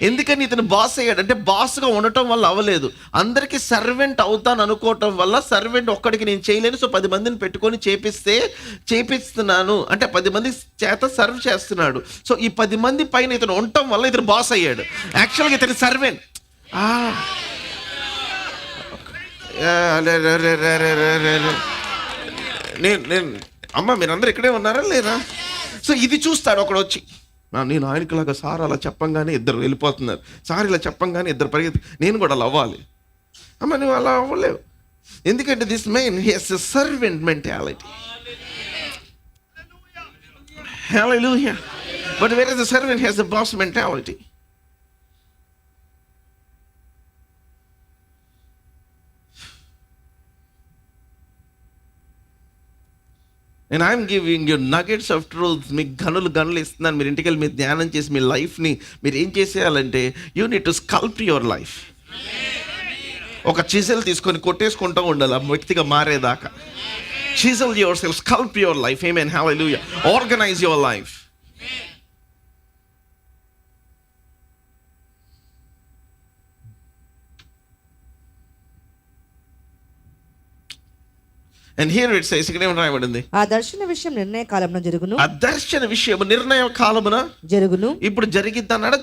S1: ఎందుకని ఇతను బాస్ అయ్యాడంటే బాస్గా ఉండటం వల్ల అవ్వలేదు, అందరికీ సర్వెంట్ అవుతాను అనుకోవటం వల్ల. సర్వెంట్ ఒక్కడికి నేను చేయలేను, సో 10 మందిని పెట్టుకొని చేపిస్తున్నాను అంటే 10 మంది చేత సర్వ్ చేస్తున్నాడు. సో ఈ 10 మంది పైన ఇతను ఉండటం వల్ల ఇతను బాస్ అయ్యాడు. యాక్చువల్గా ఇతను సర్వెంట్. నేను అమ్మ మీరందరూ ఇక్కడే ఉన్నారా లేరా? సో ఇది చూస్తాడు ఒకడు వచ్చి, నేను ఆయనకులాగా సార్ అలా చెప్పంగానే ఇద్దరు వెళ్ళిపోతున్నారు, సార్ ఇలా చెప్పంగానే ఇద్దరు పరిగెత్తి, నేను కూడా అలా అవ్వాలి. అమ్మ నువ్వు అలా అవ్వలేవు, ఎందుకంటే this man he has a servant mentality. Hallelujah. But where is the servant has the boss mentality. And I'm giving you nuggets of truth. మీకు గనులు ఇస్తున్నాను. మీరు ఇంటికి వెళ్ళి మీరు ధ్యానం చేసి మీ లైఫ్ని మీరు ఏం చేసేయాలంటే, you need to sculpt your life. ఒక చిజల్ తీసుకొని కొట్టేసుకుంటూ ఉండాలి ఆ వ్యక్తిగా మారేదాకా. Chisel your self, sculpt your life. Amen. Hallelujah. Organise your life. And here it says, ఇక్కడ ఏమని రాయబడింది?
S2: ఆ దర్శన విషయం నిర్ణయ కాలమున జరుగును.
S1: ఆ దర్శన విషయం నిర్ణయ కాలమున
S2: జరుగును.
S1: ఇప్పుడు జరిగిద్దన్నాడా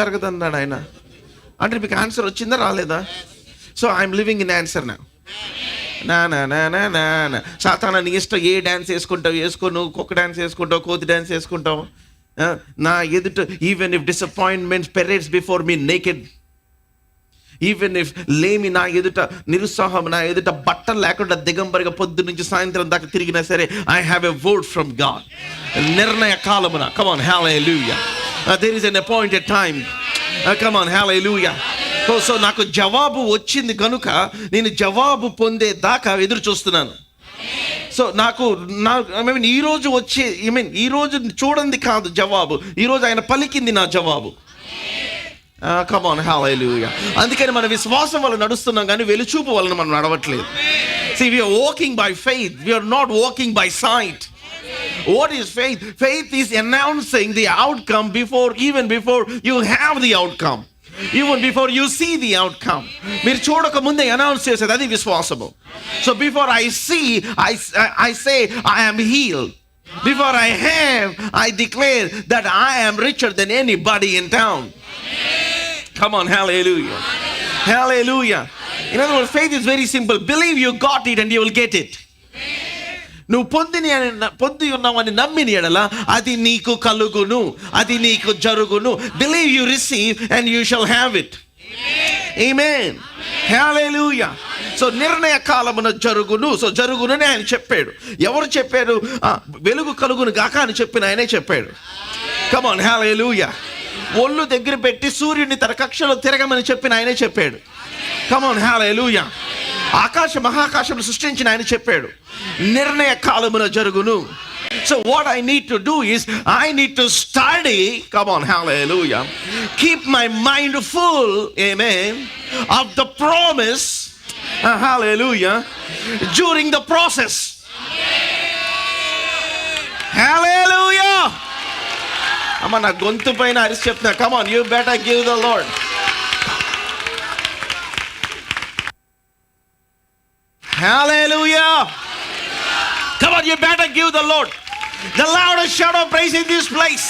S1: జరగదన్నాడు ఆయన? అంటే మీకు ఆన్సర్ వచ్చిందా రాలేదా? So I'm living in answer now. నా సాతానా నీ ఇష్టం, ఏ డ్యాన్స్ వేసుకుంటావు వేసుకో, నువ్వు కుక్క డ్యాన్స్ వేసుకుంటావు, కోతి డ్యాన్స్ వేసుకుంటావు. నా ఎదుట even if disappointments parades before me naked, even if లేమి నా ఎదుట, నిరుత్సాహం నా ఎదుట బట్టలు లేకుండా దిగంబరిగా పొద్దు నుంచి సాయంత్రం దాకా తిరిగినా సరే, I have a word from God. నిర్ణయ కాలమున, come on hallelujah. There is an appointed time, come on hallelujah. So నాకు జవాబు వచ్చింది కనుక నేను జవాబు పొందే దాకా ఎదురు చూస్తున్నాను. సో ఈరోజు వచ్చే ఈరోజు చూడండి కాదు జవాబు, ఈరోజు ఆయన పలికింది నా జవాబు. కమ్ ఆన్ హల్లెలూయా. అందుకని మన విశ్వాసం వల్ల నడుస్తున్నాం కానీ వెలుచూపు వలన మనం నడవట్లేదు. See, we are walking by faith, we are not walking by sight. What is faith? Faith is announcing the outcome even before you have the outcome, even before you see the outcome. మీరు చూడక ముందే announce చేసేది అది విశ్వాసము. So before I see, I say I am healed. Before I have, I declare that I am richer than anybody in town. Come on, hallelujah. Hallelujah. In other words, faith is very simple. Believe you got it and you will get it. నువ్వు పొంది ఉన్నావని నమ్మిన ఎడల అది నీకు కలుగును, అది నీకు జరుగును. Believe you receive and you shall have it. Amen. Hallelujah. So నిర్ణయ కాలమున జరుగును. సో జరుగునని ఆయన చెప్పాడు. ఎవరు చెప్పారు? వెలుగు కలుగును గాక అని చెప్పిన ఆయనే చెప్పాడు. Come on, hallelujah. ఒళ్ళు దగ్గర పెట్టి సూర్యుడిని తన కక్షలో తిరగమని చెప్పిన ఆయనే చెప్పాడు. Come on, hallelujah. మహాకాశం సృష్టించిన ఆయన చెప్పాడు నిర్ణయ కాలమున జరుగును. So what I need to do is I need to study, come on, hallelujah, keep my mind full, amen, of the promise, hallelujah, during the process. Hallelujah. అమ్మ నా గొంతు పైన అరిచి చెప్తున్నా, come on, you better give the Lord. Hallelujah. Come on, you better give the Lord the loudest shout of praise in this place.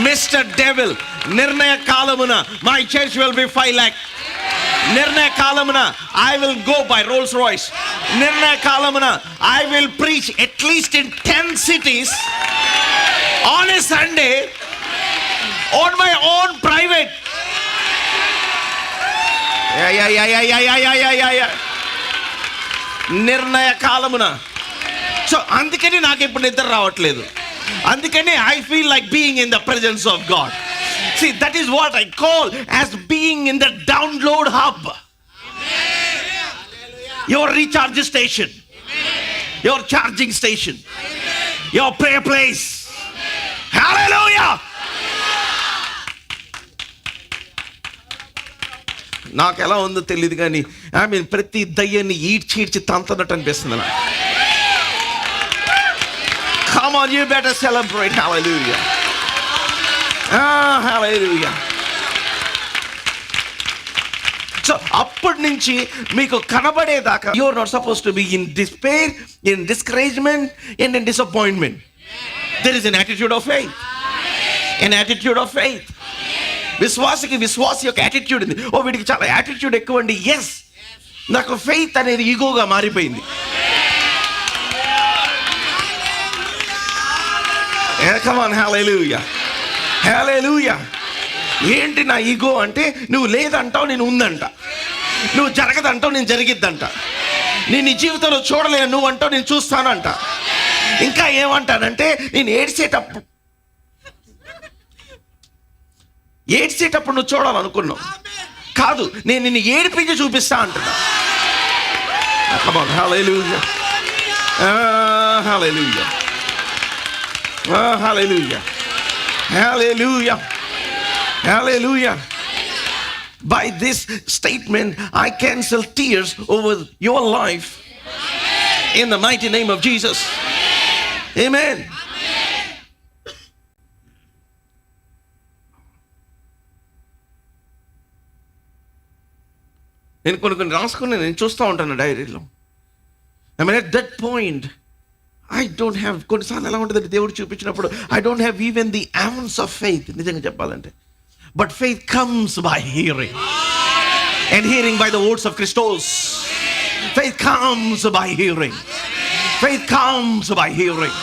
S1: Mister devil, నిర్ణయ కాలమున my church will be 5 lakh. నిర్ణయ కాలమున I will go by Rolls Royce. నిర్ణయ కాలమున I will preach at least in 10 cities on a Sunday on my own private. నిర్ణయ కాలమున. So అందుకని నాకు ఇప్పుడు నిద్ర రావట్లేదు. అందుకని I feel like being in the presence of God. See, that is what I call as being in the download hub. Your recharge station, your charging station, your prayer place. Hallelujah. నాకు ఎలా ఉందో తెలియదు కానీ ప్రతి దయ్యాన్ని ఈడ్చి తంతనట్టు అనిపిస్తుంది నాకు. Come on, you better celebrate. Hallelujah. Hallelujah. So అప్పటి నుంచి మీకు కనబడేదాకా you are not suppose to be in despair, in discouragement, in disappointment. There is an attitude of faith. An attitude of faith. విశ్వాస యొక్క యాటిట్యూడ్ ఉంది. వీడికి చాలా attitude ఎక్కువ అండి. ఎస్, నాకు ఫెయిత్ అనేది ఈగోగా మారిపోయింది. Come on, hallelujah. Hallelujah. ఏంటి నా ఈగో అంటే, నువ్వు లేదంటావు నేను ఉందంట, నువ్వు జరగదంటావు నేను జరిగిద్దంట, నేను నీ జీవితంలో చూడలేను నువ్వు అంటావు నేను చూస్తానంట. ఇంకా ఏమంటానంటే, నేను ఏడ్చేటప్పుడు నువ్వు చూడాలనుకున్నావు కాదు, నేను నిన్ను ఏడిపించి చూపిస్తా అంటున్నా. Come on, hallelujah. Hallelujah. Hallelujah. Hallelujah. Hallelujah. By this statement, I cancel tears over your life in the mighty name of Jesus. Amen. నేను కొన్ని రాసుకుని నేను చూస్తూ ఉంటాను డైరీలో. I mean, at that point, I don't have, కొన్నిసార్లు ఎలా ఉంటుంది దేవుడు చూపించినప్పుడు, I don't have even the ounce of faith, నిజంగా చెప్పాలంటే. But faith comes by hearing, and hearing by the words of Christos. Faith comes by hearing. Faith comes by hearing.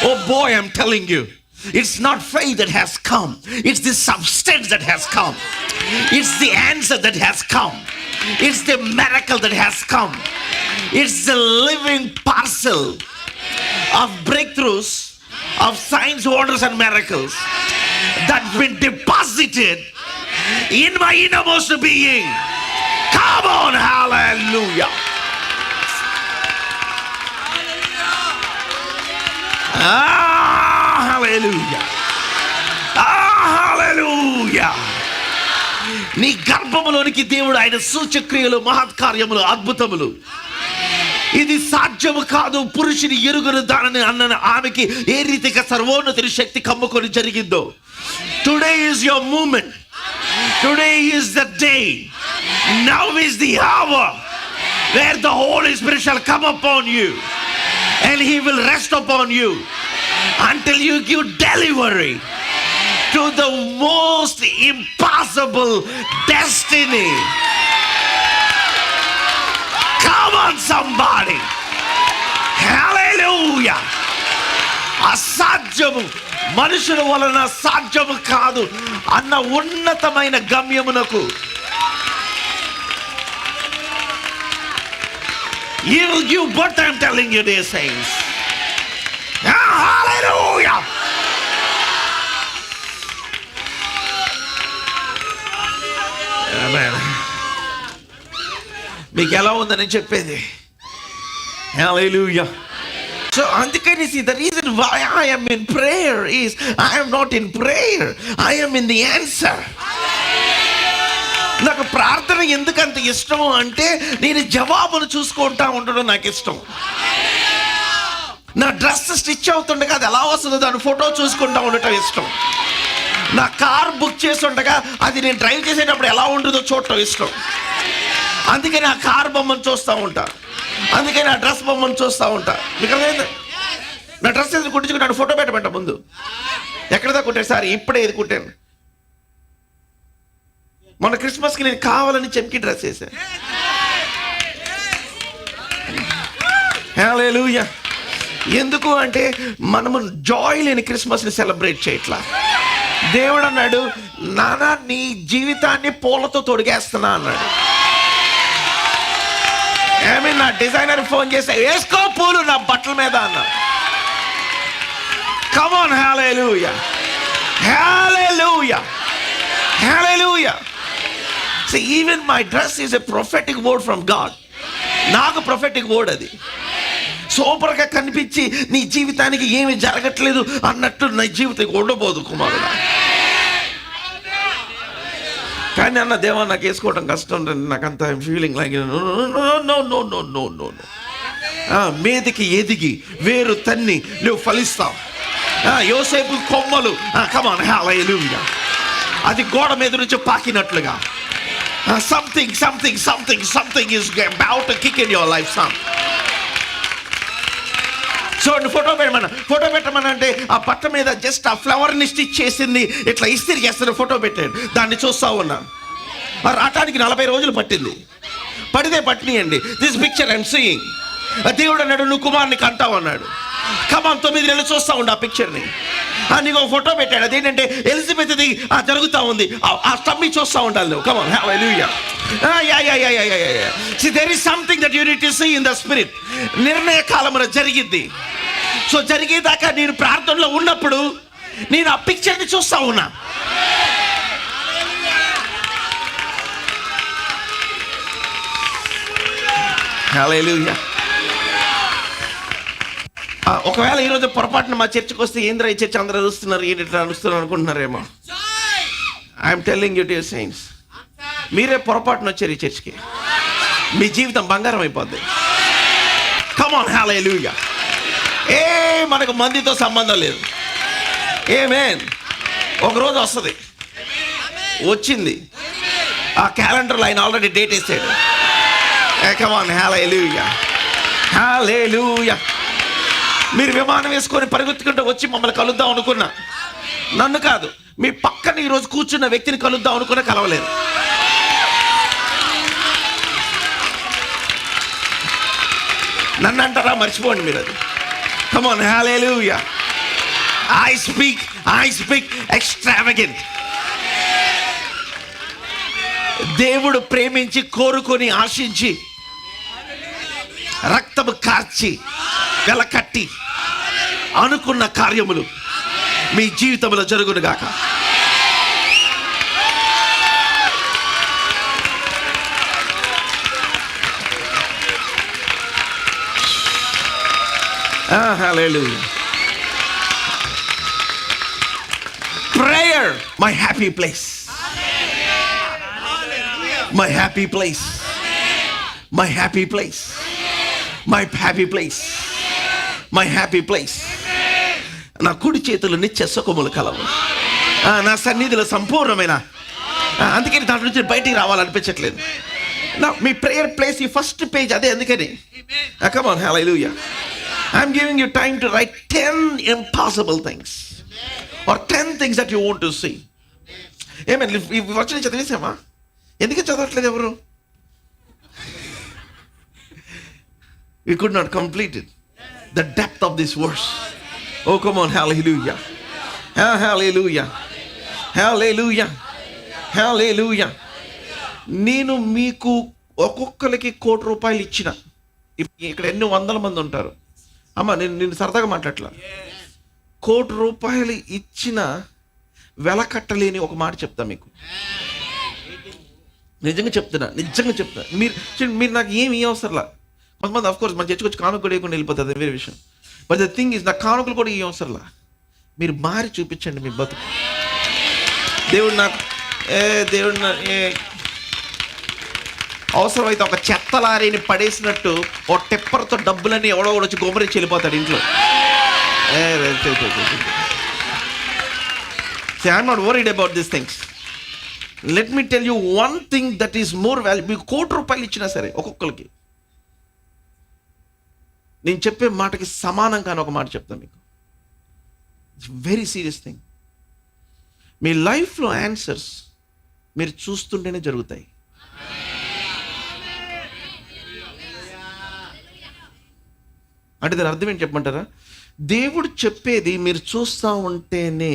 S1: Oh boy, I'm telling you, it's not faith that has come, it's the substance that has come, it's the answer that has come, it's the miracle that has come, it's the living parcel of breakthroughs, of signs, wonders and miracles that's been deposited in my innermost being. Come on, hallelujah. Hallelujah. Hallelujah. నీ గర్భములోనికి దేవుడు ఆయన సూచక్రియలు, మహత్కార్యములు, అద్భుతములు, ఇది సాధ్యము కాదు పురుషుని ఎరుగను దానని అన్న ఆమెకి ఏ రీతిగా సర్వోన్నతుని శక్తి కమ్ముకొని జరిగిందో. Today is your moment. Today is the day. Now is the hour where the Holy Spirit shall come upon you and he will rest upon you until you give delivery to the most impossible destiny. Come on somebody. Hallelujah. అసాధ్యము మనుషుల వలన సాధ్యము కాదు అన్న ఉన్నతమైన గమ్యమునకు you but I'm telling you these things. Hallelujah. Amen. మీకు ఎలా ఉందని చెప్పేది. Hallelujah. So అందుకని see, the reason why I am in prayer is I am not in prayer, I am in the answer. నాకు ప్రార్థన ఎందుకంత ఇష్టం అంటే నేను జవాబును చూసుకుంటా ఉండడం నాకు ఇష్టం. నా డ్రెస్ స్టిచ్ అవుతుండగా అది ఎలా వస్తుందో దాని ఫోటో చూసుకుంటా ఉండటం ఇష్టం. నా కార్ బుక్ చేసి ఉండగా అది నేను డ్రైవ్ చేసేటప్పుడు ఎలా ఉంటుందో చూడటం ఇష్టం. అందుకే నా కార్ బొమ్మను చూస్తూ ఉంటా, అందుకే నా డ్రెస్ బొమ్మను చూస్తూ ఉంటా. మీకు నా డ్రెస్ కుట్టించుకుని ఫోటో పెట్టమంట ముందు. ఎక్కడ దాకా కుట్టాను సార్? ఇప్పుడే ఇది కుట్టాను. మొన్న క్రిస్మస్కి నేను కావాలని చెంకి డ్రెస్ వేసాను. హల్లెలూయా. ఎందుకు అంటే మనము జాయ్ లేని క్రిస్మస్ని సెలబ్రేట్ చేయట్లా. దేవుడు అన్నాడు, నానా నీ జీవితాన్ని పూలతో తొడిగేస్తున్నా అన్నాడు. నా డిజైనర్ ఫోన్ చేస్తే వేసుకో పూలు నా బట్టల మీద అన్నాడు. Come on, hallelujah, hallelujah, hallelujah. See, even my dress is a prophetic word from God. నాకు prophetic word అది. సూపర్గా కనిపించి నీ జీవితానికి ఏమి జరగట్లేదు అన్నట్టు నీ జీవితం ఉండబోదు కుమారుడు. కానీ అన్న దేవా నాకు వేసుకోవడం కష్టం, నాకంత ఫీలింగ్ లైక్ నో. మీదికి ఎదిగి వేరు తన్ని నువ్వు ఫలిస్తావు. యోసేపు కొమ్మలు, కమాన్ హల్లెలూయా, అది గోడ మీద నుంచి పాకినట్లుగా something is about to kick in your life, son. చూడండి, ఫోటో పెట్టమని అంటే ఆ పట్ట మీద జస్ట్ ఆ ఫ్లవర్ని స్టిచ్ చేసింది ఇట్లా ఇస్త్రీ చేస్తున్న ఫోటో పెట్టాడు. దాన్ని చూస్తూ ఉన్నా. రావటానికి 40 రోజులు పట్టింది. పడితే పట్టినియండి. This picture I'm seeing. దేవుడు అన్నాడు, నువ్వు కుమారుని కంటావు అన్నాడు. కమాన్, 9 నెలలు చూస్తూ ఉండు ఆ పిక్చర్ని. నీకు ఒక ఫోటో పెట్టాడు. అదేంటంటే ఎలిజబెత్ది జరుగుతూ ఉంది. ఆ స్టమ్మి చూస్తూ ఉండాలి నువ్వు. కమాన్ హల్లెలూయా. See, there is something that you need to see in the spirit. నిర్ణయ కాలమున జరిగింది. సో జరిగేదాకా నేను ప్రార్థనలో ఉన్నప్పుడు నేను ఆ పిక్చర్ని చూస్తా ఉన్నా. హల్లెలూయా. ఒకవేళ ఈరోజు పొరపాటున మా చర్చకు వస్తే ఏంద్రా ఈ చర్చ అందరూ చూస్తున్నారు, ఏంటి అనుస్తున్నారు అనుకుంటున్నారేమో. I'm telling you dear saints, మీరే పొరపాటున వచ్చారు ఈ చర్చ్కి, మీ జీవితం బంగారం అయిపోద్ది. కమ్ ఆన్ హల్లెలూయా. మనకు మందితో సంబంధం లేదు. ఆమేన్. ఒకరోజు వస్తుంది, వచ్చింది. ఆ క్యాలెండర్లో ఆయన ఆల్రెడీ డేట్ వేసాడు. కమ్ ఆన్ హల్లెలూయా, హల్లెలూయా. మీరు విమానం వేసుకొని పరిగెత్తుకుంటూ వచ్చి మమ్మల్ని కలుద్దాం అనుకున్నా, నన్ను కాదు మీ పక్కన ఈరోజు కూర్చున్న వ్యక్తిని కలుద్దాం అనుకున్నా కలవలేదు. నన్ను అంటారా? మర్చిపోండి మీరు అది. Come on hallelujah. I speak extravagant. దేవుడు ప్రేమించి కోరుకొని ఆశించి రక్తము కార్చి వెలకట్టి అనుకున్న కార్యములు మీ జీవితంలో జరుగునుగాక. Hallelujah. Prayer, my happy place. My happy place. My happy place. My happy place. My happy place. నా కుడి చేతులు నిత్య సుఖములు కలవు, నా సన్నిధిలో సంపూర్ణమైన. అందుకని దాంట్లో నుంచి బయటికి రావాలనిపించట్లేదు. నా మీ ప్రేయర్ ప్లేస్ ఈ ఫస్ట్ పేజ్ అదే. అందుకని come on hallelujah. I'm giving you time to right 10 impossible things or 10 things that you want to see. ఏమేమి ఈ వచనం చదివేసామా? ఎందుకు చదవట్లేదు ఎవరు? We could not complete it. The depth of this verse. Oh, come on, hallelujah. Hallelujah. Hallelujah. Hallelujah. నేను మీకు ఒక్కొక్కరికి ₹1,00,00,000 ఇచ్చిన. ఇక్కడ ఎన్ని 100 మంది ఉంటారు. అమ్మ, నేను సరదాగా మాట్లాడట్లా. ₹1,00,00,000 ఇచ్చిన వెల కట్టలేని ఒక మాట చెప్తా మీకు. నిజంగా చెప్తున్నా. మీరు నాకు ఏమి అవసరంలా. కొంతమంది ఆఫ్ కోర్స్ మన చర్చకు వచ్చి కానుకలు కూడా వేయకుండా వెళ్ళిపోతుంది, వేరే విషయం. బట్ ద థింగ్ ఈజ్, నా కానుకలు కూడా ఏం అవసరంలా. మీరు మారి చూపించండి మీ బతుకు. దేవుడు అవసరమైతే ఒక చెత్త లారీని పడేసినట్టు ఒక టెప్పర్తో డబ్బులన్నీ ఎవడో కూడా వచ్చి గోమరించి వెళ్ళిపోతాడు ఇంట్లో. I'm not worried about this things. Let me tell you one thing that is more value. మీకు ₹1,00,00,000 ఇచ్చినా సరే ఒక్కొక్కరికి నేను చెప్పే మాటకి సమానం కానీ ఒక మాట చెప్తాను మీకు. It's very serious thing. మీ లైఫ్లో ఆన్సర్స్ మీరు చూస్తుంటేనే జరుగుతాయి. అంటే దాని అర్థం ఏంటి చెప్పమంటారా? దేవుడు చెప్పేది మీరు చూస్తూ ఉంటేనే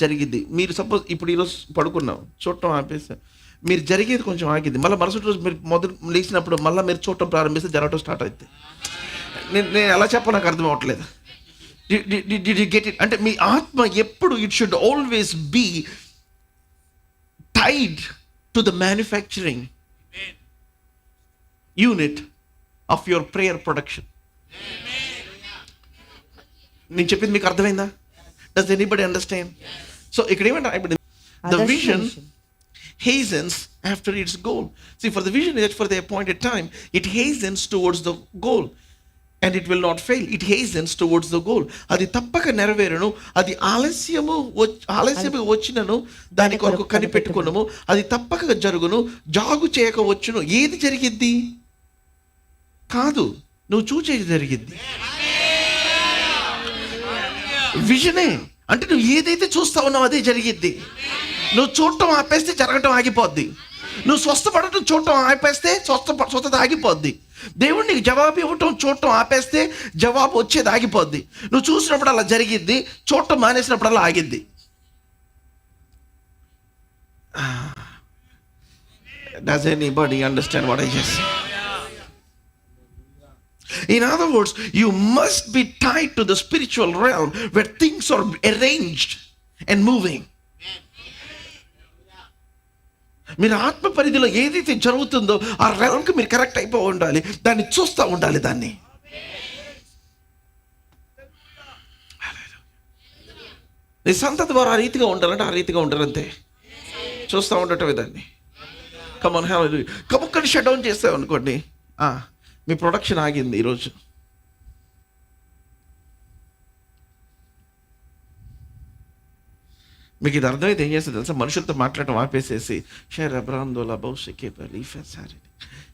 S1: జరిగిద్ది. మీరు సపోజ్ ఇప్పుడు ఈరోజు పడుకున్నాం, చూడటం ఆపేసా, మీరు జరిగేది కొంచెం ఆగిద్ది. మళ్ళీ మరుసటి రోజు మీరు మొదలు లేచినప్పుడు మళ్ళీ మీరు చూడటం ప్రారంభిస్తే జరగటం స్టార్ట్ అవుతుంది. నేను ఎలా చెప్ప నాకు అర్థం అవ్వట్లేదు. Did you get it? అంటే మీ ఆత్మ ఎప్పుడు it should always be tied to the manufacturing unit of your prayer production. నేను చెప్పింది మీకు అర్థమైందా? Does anybody understand? సో ఇక్కడ ఏమంటే the vision hastens after its goal. See, for the vision is for the appointed time, it hastens towards the goal and it will not fail. It hastens towards the goal. అది తప్పక నెరవేరును, అది ఆలస్యము వచ్చినను దాని కొరకు కనిపెట్టుకును, అది తప్పక జరుగును, జాగు చేయక వచ్చును. ఏది జరిగిద్ది కాదు, నువ్వు చూచేది జరిగిద్ది. విజనే అంటే నువ్వు ఏదైతే చూస్తా ఉన్నావు అదే జరిగిద్ది. నువ్వు చూడటం ఆపేస్తే జరగటం ఆగిపోద్ది. నువ్వు స్వస్థపడటం చూడటం ఆపేస్తే స్వస్థత ఆగిపోద్ది. దేవుడు నీకు జవాబు ఇవ్వటం చూడటం ఆపేస్తే జవాబు వచ్చేది ఆగిపోద్ది. నువ్వు చూసినప్పుడు అలా జరిగిద్ది, చూడటం మానేసినప్పుడు అలా ఆగిద్ది. Does anybody understand what I just said? In other words, you must be tied to the spiritual realm where things are arranged and moving. మీరు ఆత్మ పరిధిలో ఏదైతే జరుగుతుందో ఆ realmకి మీరు కరెక్ట్ అయిపోయి ఉండాలి, దాన్ని చూస్తూ ఉండాలి. దాన్ని నీ సంతతి వారు ఆ రీతిగా ఉండాలంటే ఆ రీతిగా ఉంటారు, అంతే. చూస్తూ ఉండటమే దాన్ని. కమాన్ హల్లెలూయా. కముక్కని షట్ డౌన్ చేస్తావు అనుకోండి, మీ ప్రొడక్షన్ ఆగింది ఈరోజు. మీకు ఇది అర్థమైతే ఏం చేస్తుంది తెలుసా? మనుషులతో మాట్లాడటం ఆపేసేసి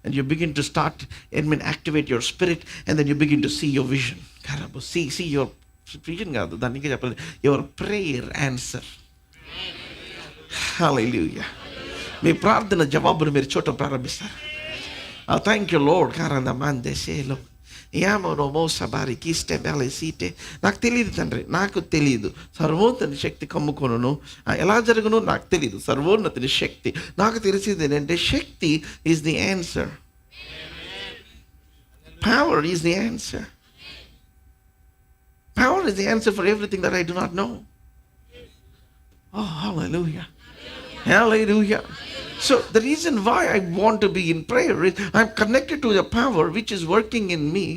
S1: and you begin to start and activate your spirit and then you begin to see your vision. See your vision కాదు, దానికి చెప్పాలి, your prayer answer. Hallelujah. మీ ప్రార్థన జవాబును మీరు చూడటం ప్రారంభిస్తారు. Thank you lord. నాకు తెలియదు తండ్రి, నాకు తెలియదు. సర్వోన్నత శక్తి కమ్ముకొను. ఎలా జరుగును నాకు తెలియదు. సర్వోన్నతిని శక్తి. నాకు తెలిసింది ఏంటంటే శక్తి is the answer. Power is the answer. Power is the answer for everything that I do not know. Oh, hallelujah. Hallelujah. So the reason why I want to be in prayer is I'm connected to the power which is working in me.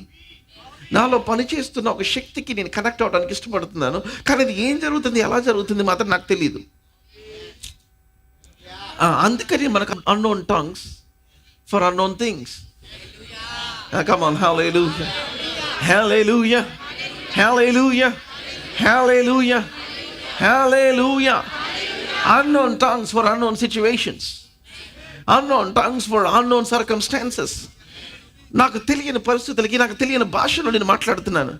S1: నాలో పనిచేస్తున్న ఒక శక్తికి నేను connect అవడానికి ఇష్టపడుతున్నాను, కానీ అది ఏం జరుగుతుంది, ఎలా జరుగుతుంది మాత్రం నాకు తెలియదు. అందుకని మనకు unknown tongues for unknown things. Come on, hallelujah. Hallelujah. Hallelujah. Hallelujah. Hallelujah. Unknown tongues for unknown situations. Unknown tongues for unknown circumstances. నాకు తెలియని పరిస్థితులకి, నాకు తెలియని భాషలో నేను మాట్లాడుతున్నాను.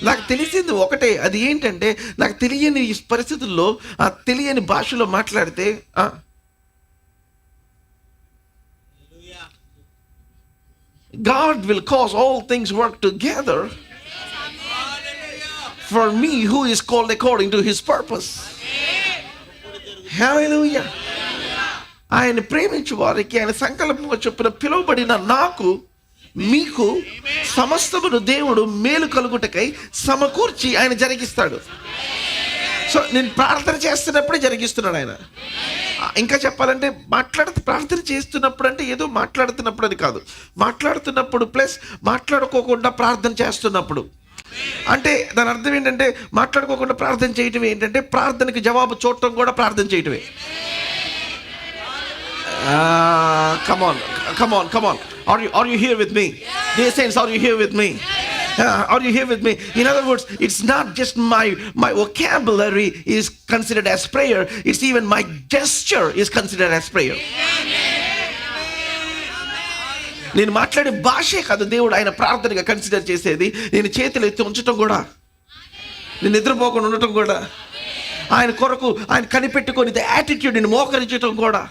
S1: నాకు తెలిసింది ఒకటే, అది ఏంటంటే నాకు తెలియని పరిస్థితుల్లో ఆ తెలియని భాషలో మాట్లాడితే God will cause all things work together for me who is called according to his purpose. Hallelujah. ఆయన ప్రేమించు వారికి ఆయన సంకల్పంగా చొప్పున పిలువబడిన నాకు మీకు సమస్తమును దేవుడు మేలు కలుగుటకై సమకూర్చి ఆయన జరిగిస్తాడు. సో నేను ప్రార్థన చేస్తున్నప్పుడే జరిగిస్తున్నాడు ఆయన. ఇంకా చెప్పాలంటే ప్రార్థన చేస్తున్నప్పుడు అంటే ఏదో మాట్లాడుతున్నప్పుడు అని కాదు, మాట్లాడుతున్నప్పుడు ప్లస్ మాట్లాడుకోకుండా ప్రార్థన చేస్తున్నప్పుడు. అంటే దాని అర్థం ఏంటంటే మాట్లాడుకోకుండా ప్రార్థన చేయటం ఏంటంటే ప్రార్థనకి జవాబు చూడటం కూడా ప్రార్థన చేయటమే. Come on. Are you here with me? Dear saints, are you here with me? Are you here with me? In other words, it's not just my vocabulary is considered as prayer. It's even my gesture is considered as prayer. నేను మాట్లాడే భాషే కాదు దేవుడు ఆయన ప్రార్థనగా consider చేసేది. నేను చేతులు ఎత్తి ఉంచటం కూడా, నేను నిద్రపోకుండా ఉండటం కూడా, ఆయన కొరకు ఆయన కనిపెట్టుకొని యాటిట్యూడ్ని మోకరించడం కూడా.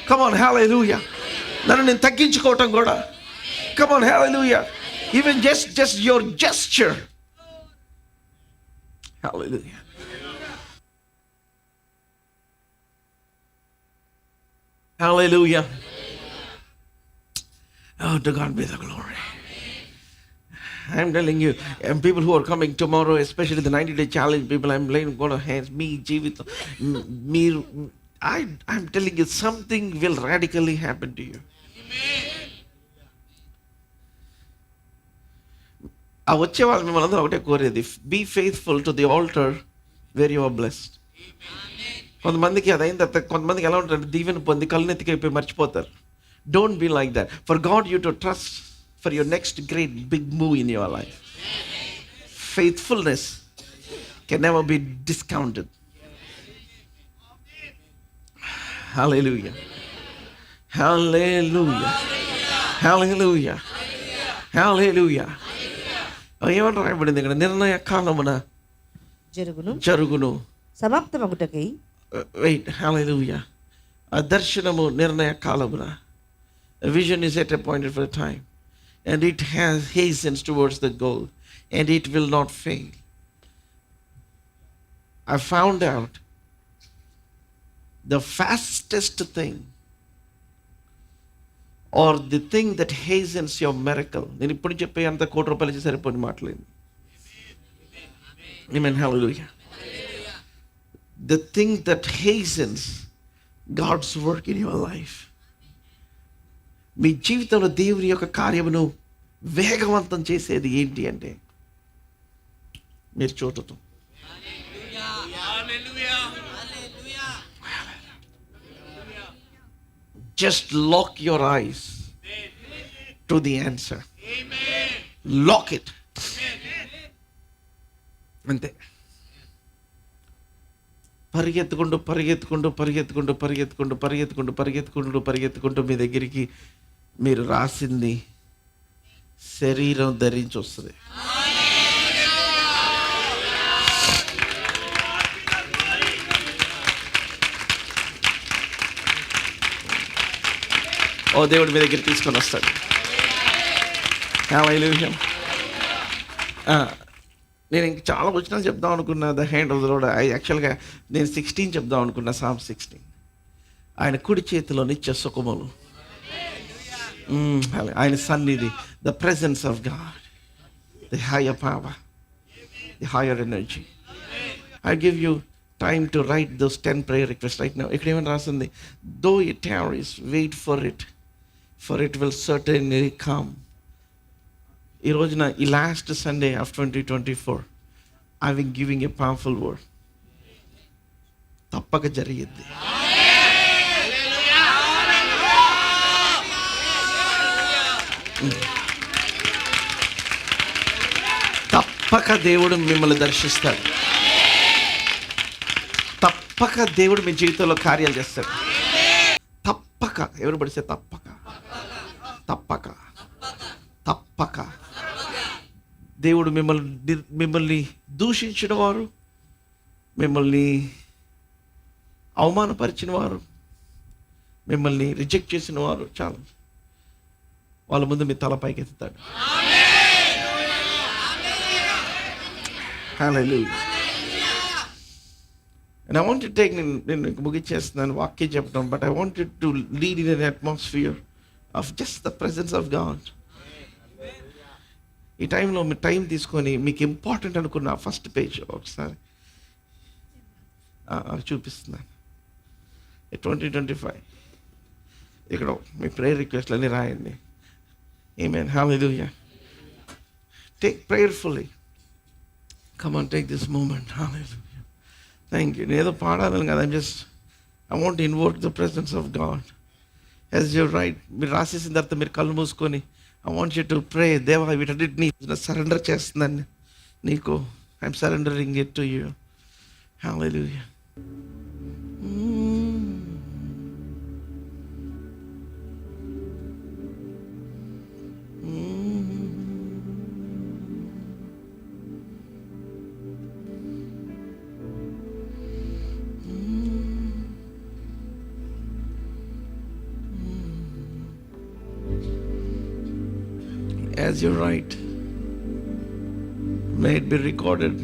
S1: కమాన్ హల్లెలూయా. నన్ను నేను తగ్గించుకోవటం కూడా. Come on hallelujah. Even just your gesture. Hallelujah. Hallelujah. Oh, to God be the glory. I'm telling you, and people who are coming tomorrow, especially the 90-day challenge people, I'm laying God of hands, me, Jeevith, me, I'm telling you, something will radically happen to you. ఆ వచ్చే వాళ్ళు మిమ్మల్ని అందరూ ఒకటే కోరేది, be faithful to the altar where you are blessed. కొంతమందికి అది అయిన తర్వాత కొంతమందికి ఎలా ఉంటారు, దీవెన పొంది కళ్ళనెత్తికైపోయి మర్చిపోతారు. Don't be like that. For God you to trust for your next great big move in your life. Faithfulness can never be discounted. Hallelujah. Hallelujah. Hallelujah. Hallelujah. ఏమని రాయబడింది ఇక్కడ? నిర్ణయ కాలమున జరుగును
S2: సమాప్తమగుటకై.
S1: వెయిట్. హల్లెలూయా. ఆ దర్శనము నిర్ణయ కాలమున. A vision is at appointed for a time, and it hastens towards the goal, and it will not fail. I found out the fastest thing, or the thing that hastens your miracle. నేను ఇప్పుడు చెప్పే అంత కోటి రూపాయలు ఇచ్చి సరిపోని మాటలేదు. Amen. Hallelujah. The thing that hastens God's work in your life. మీ జీవితంలో దేవుని యొక్క కార్యమును వేగవంతం చేసేది ఏంటి అంటే మీరు చూడటం. Just lock your eyes to the answer. Lock it. అంతే. పరిగెత్తుకుంటూ పరిగెత్తుకుంటూ పరిగెత్తుకుంటూ పరిగెత్తుకుంటూ పరిగెత్తుకుంటూ పరిగెత్తుకుంటూ పరిగెత్తుకుంటూ మీ దగ్గరికి మీరు రాసింది శరీరం ధరించి వస్తుంది. ఓ దేవుడు మీ దగ్గర తీసుకొని వస్తాడు. హల్లెలూయా. నేను ఇంక చాలా వచనాలు చెప్దాం అనుకున్నా. The hand of the lord. యాక్చువల్గా నేను 16 చెప్దాం అనుకున్నా. Psalm 16. ఆయన కుడి చేతిలో నిత్య సుఖములు. ఆయన సన్నిధి. The presence of God. The higher power. The higher energy. I give you time to write those 10 prayer request right now. ఇక్కడ ఏమైనా రాసింది? Though it tarries, wait for it will certainly come. ఈ రోజున ఈ last Sunday of 2024 I will giving a powerful word. తప్పక జరిగింది. తప్పక దేవుడు మిమ్మల్ని దర్శిస్తాడు. తప్పక దేవుడు మీ జీవితంలో కార్యాలు చేస్తాడు. తప్పక. ఎవరు పడితే తప్పక తప్పక తప్పక. దేవుడు మిమ్మల్ని దూషించిన వారు, మిమ్మల్ని అవమానపరిచిన వారు, మిమ్మల్ని రిజెక్ట్ చేసిన వారు చాలు, వాళ్ళ ముందు మీ తల పైకి ఎత్తుతాడు. హల్లెలూయా. And I want to take, నేను ముగిచేస్తున్నాను వాక్యం చెప్పడం, but I wanted to lead in an atmosphere of just the presence of God. ఈ టైంలో మీ టైం తీసుకొని మీకు ఇంపార్టెంట్ అనుకున్న ఫస్ట్ పేజ్ ఒకసారి చూపిస్తున్నాను. 2025 ఇక్కడ మీ ప్రేయర్ రిక్వెస్ట్లు అన్నీ రాయండి. ఆమేన్. హల్లెలూయా. Take prayerfully. Come on, take this moment. Hallelujah. Thank you. నేను ఏదో పాడాలని కదా. I want to invoke the presence of God. As you write, మీరు రాసేసిన తర్వాత మీరు కళ్ళు మూసుకొని I want you to pray. దేవా వీటన్నిటిని సరెండర్ చేస్తున్నాను నీకు. I'm surrendering it to you. Hallelujah. as you write, may it be recorded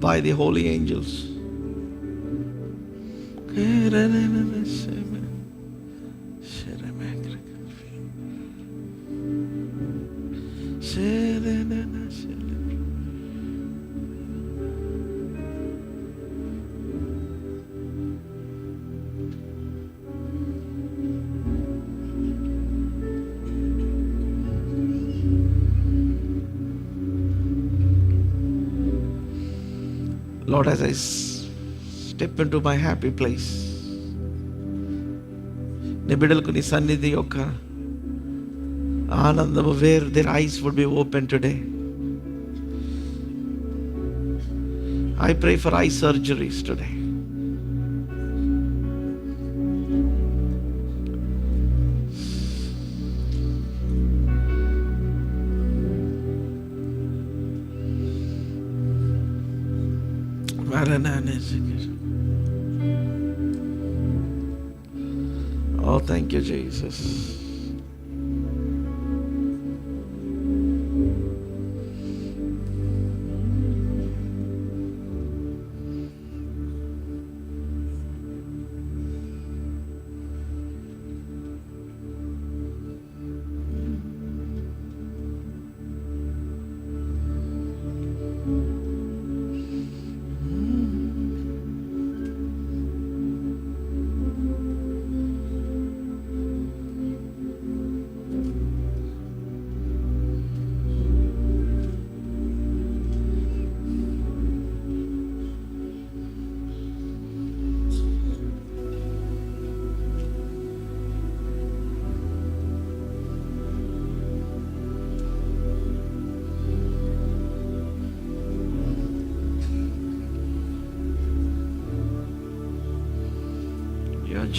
S1: by the holy angels. Lord, as I step into my happy place, నీ బిడ్డలకు నీ సన్నిధి యొక్క ఆనందము, where their eyes would be open today. I pray for eye surgeries today. Oh, thank you, Jesus.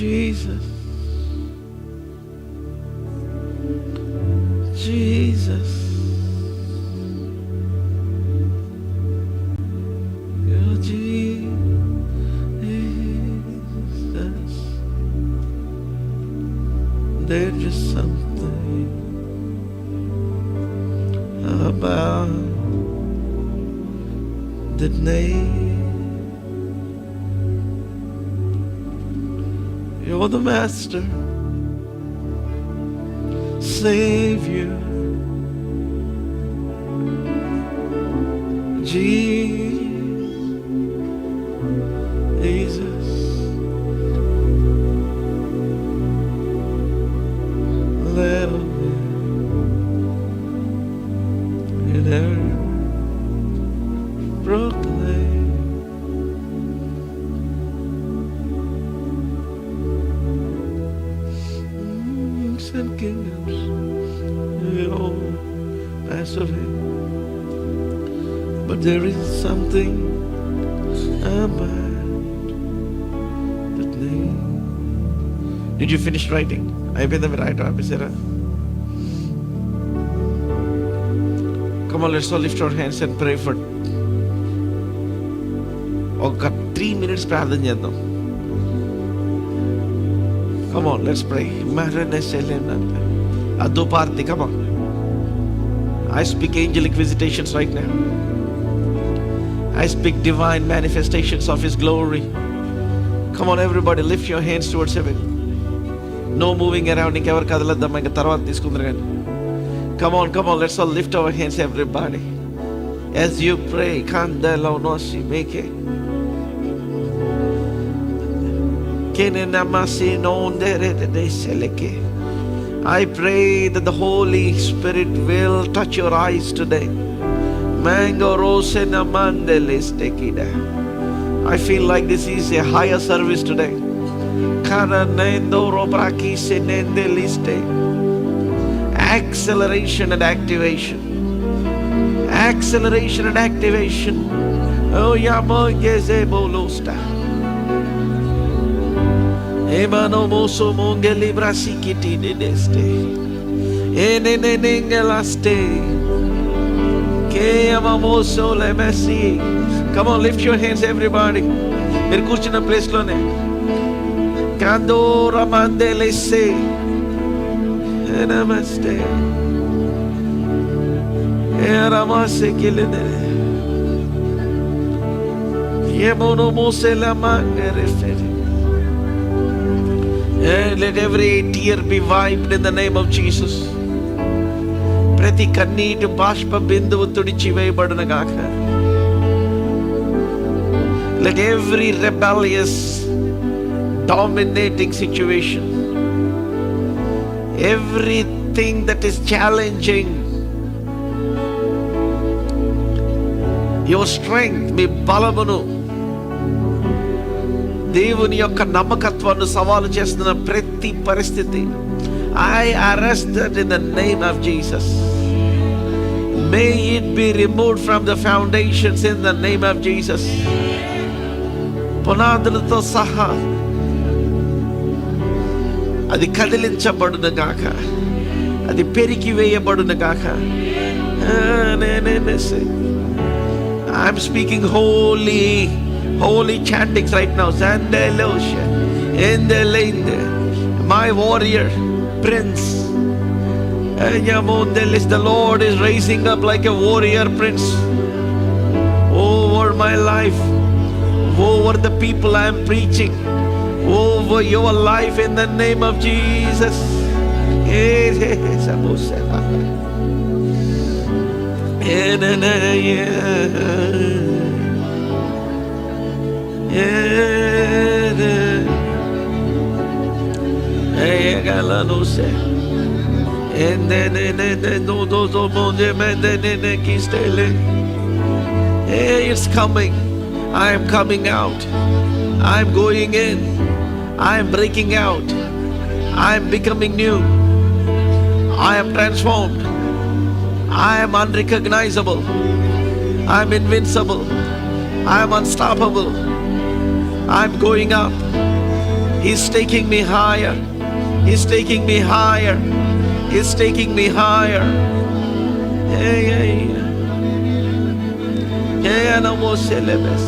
S1: Jesus, Jesus, your Jesus, there's just something about the name. You're the Master, Savior, Jesus, let in earth proclaim. And kingdoms will all pass away, but there is something about that name. Did you finish writing? అయిపోయిందా మీరు రాయటం ఆపేసారా? Come on, let's all lift our hands and pray for ఒక 3 minutes ప్రార్థన చేద్దాం. Come on, let's pray. Adoparti, come on. I speak angelic visitations right now. I speak divine manifestations of His glory. Come on, everybody, lift your hands towards heaven. No moving around. Come on, let's all lift our hands, everybody. As you pray, I pray that the Holy Spirit will touch your eyes today. I feel like this is a higher service today. Acceleration and activation. Acceleration and activation. Oh, Yamogezebolosta. Emano moso mongeli brasikiti deste. Enenengelaste. Ke amamoso le messi. Come on, lift your hands, everybody. మీరు కూర్చున్న ప్లేస్లోనే Shandora mandele se. Namaste. Eramase kilene. Yemono mosela mangerefere. And let every tear be wiped in the name of Jesus. ప్రతి కన్నీటి బాష్ప బిందువు తుడిచివేయబడును గాక. Let every rebellious dominating situation, everything that is challenging your strength, మీ బలమును, దేవుని యొక్క నమ్మకత్వాన్ని సవాలు చేస్తున్న ప్రతి పరిస్థితి, I arrest that in the name of Jesus. May it be removed from the foundations in the name of Jesus. పునాదులతో సహా అది కదిలించబడును గాక, అది పెరికి వేయబడును గాక. I'm speaking holy chantings right now. Zandelosha, Endelinde, my warrior prince. The Lord is raising up like a warrior prince over my life, over the people I am preaching, over your life in the name of Jesus. It's coming. I am coming out. I am going in. I am breaking out. I am becoming new. I am transformed. I am unrecognizable. I am invincible. I am unstoppable. I am going up. He's taking me higher. He's taking me higher. He's taking me higher. Hey, hey. Hey, no more syllabus.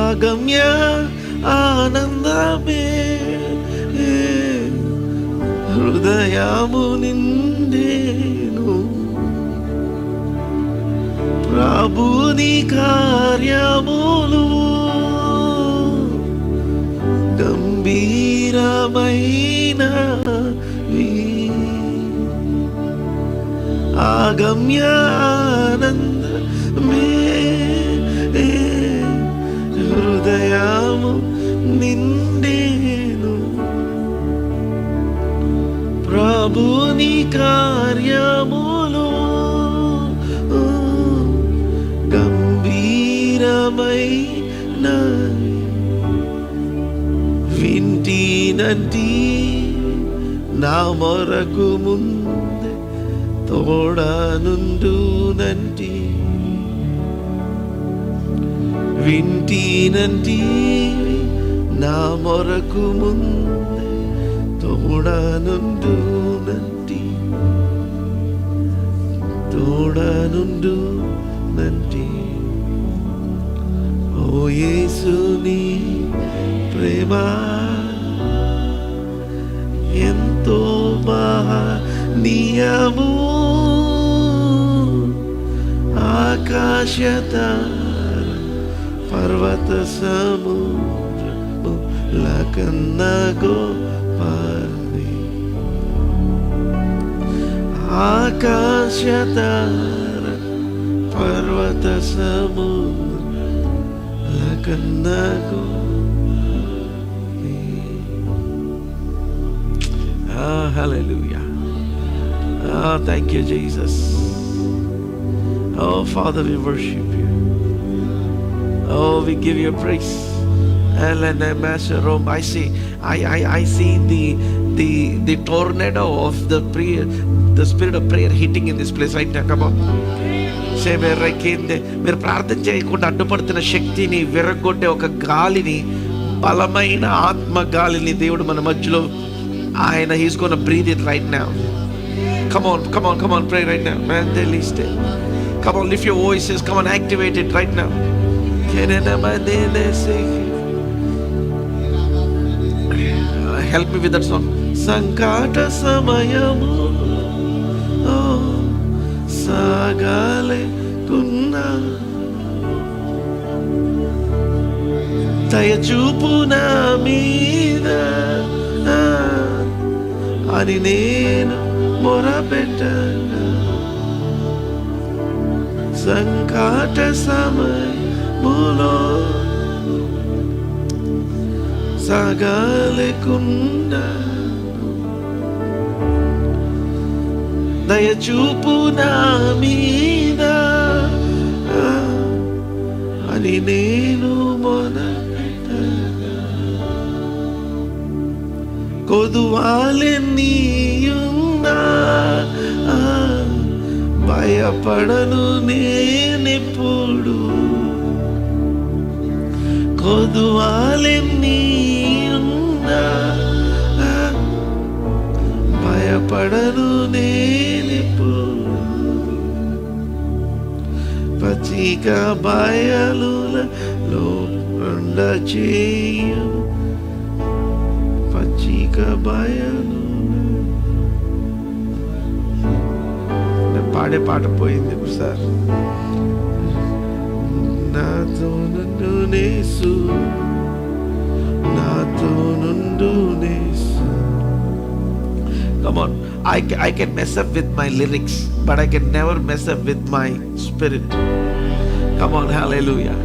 S1: ఆగమ్య ఆనందమే హృదయము నిండేను, ప్రభుని కార్యములు గంభీరమైనవి. ఆగమ్య ఆనందమే హృదయము నిండేను, ప్రభుని కార్యములు గంభీరమైన. వింటినంటి నా మొరకు ముందే తోడనుండునంటి, వింటినంటి నా మొరకు ముందే తోడనుండునంటి, తోడనుండునంటి. ఓ యేసుని ప్రేమ ఎంతో మహనీయము, ఆకాశతార పర్వత సముద్రముల కన్నా గొప్పది. ఆకాశతార పర్వత సముద్రముల కన్నా గొప్పది. Hallelujah. Oh, thank you, Jesus. Oh, Father, we worship you. Oh, we give you praise. I see, I see the tornado of the prayer, the spirit of prayer hitting in this place right now. Come on. మీరు ప్రార్థన చేయకుండా అడ్డుపడుతున్న శక్తిని విరగొట్టే ఒక గాలిని, బలమైన ఆత్మ గాలిని దేవుడు మన మధ్యలో ఆయన he's going to breathe it right now. Come on, pray right now. Man, they least it. Come on, lift your voices. Come on, activate it right now. Help me with that song. Sankata samayamu sagale kunna దయచూపు నా మీద అని నేను మొరపెట్టగా, సంకట సమయములో సాగలేకున్నా దయచూపు నా మీద అని నేను మొరపెట్టగా, కొదువాలెన్నీయున్నా భయపడను నేనెప్పుడు, కొదువాలెన్నీయున్నా భయపడను నేనెప్పుడు, పచ్చిక బయలులలో ఉండ చేయు, పచ్చిక బయలు. పాడే పాట పోయింది సార్. నాతో నుండు నేసు, నాతో నుండు నేసు. Come on, I can mess up with my lyrics, but I can never mess up with my spirit. Come on, hallelujah.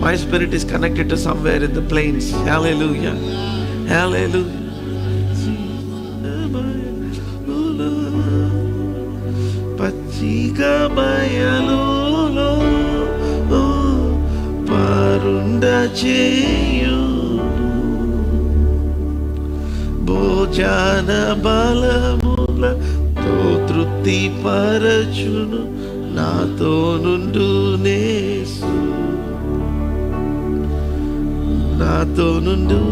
S1: My spirit is connected to somewhere in the plains. Hallelujah, hallelujah. పచ్చిక బయలులో పరుండ చేయు, భోజన బలములతో తృప్తి పరచును, నాతో నుండు నేసు, నాతో నుండు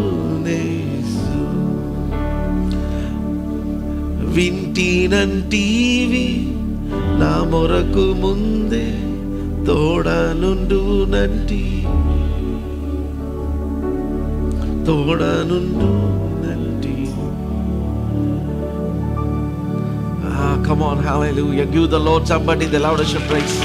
S1: నేసు. వింటినంటీవి నా మొరకు ముందే తోడనుండు నంటి, తోడనుండు నంటి. Come on, hallelujah. Give the Lord somebody the loudest praise.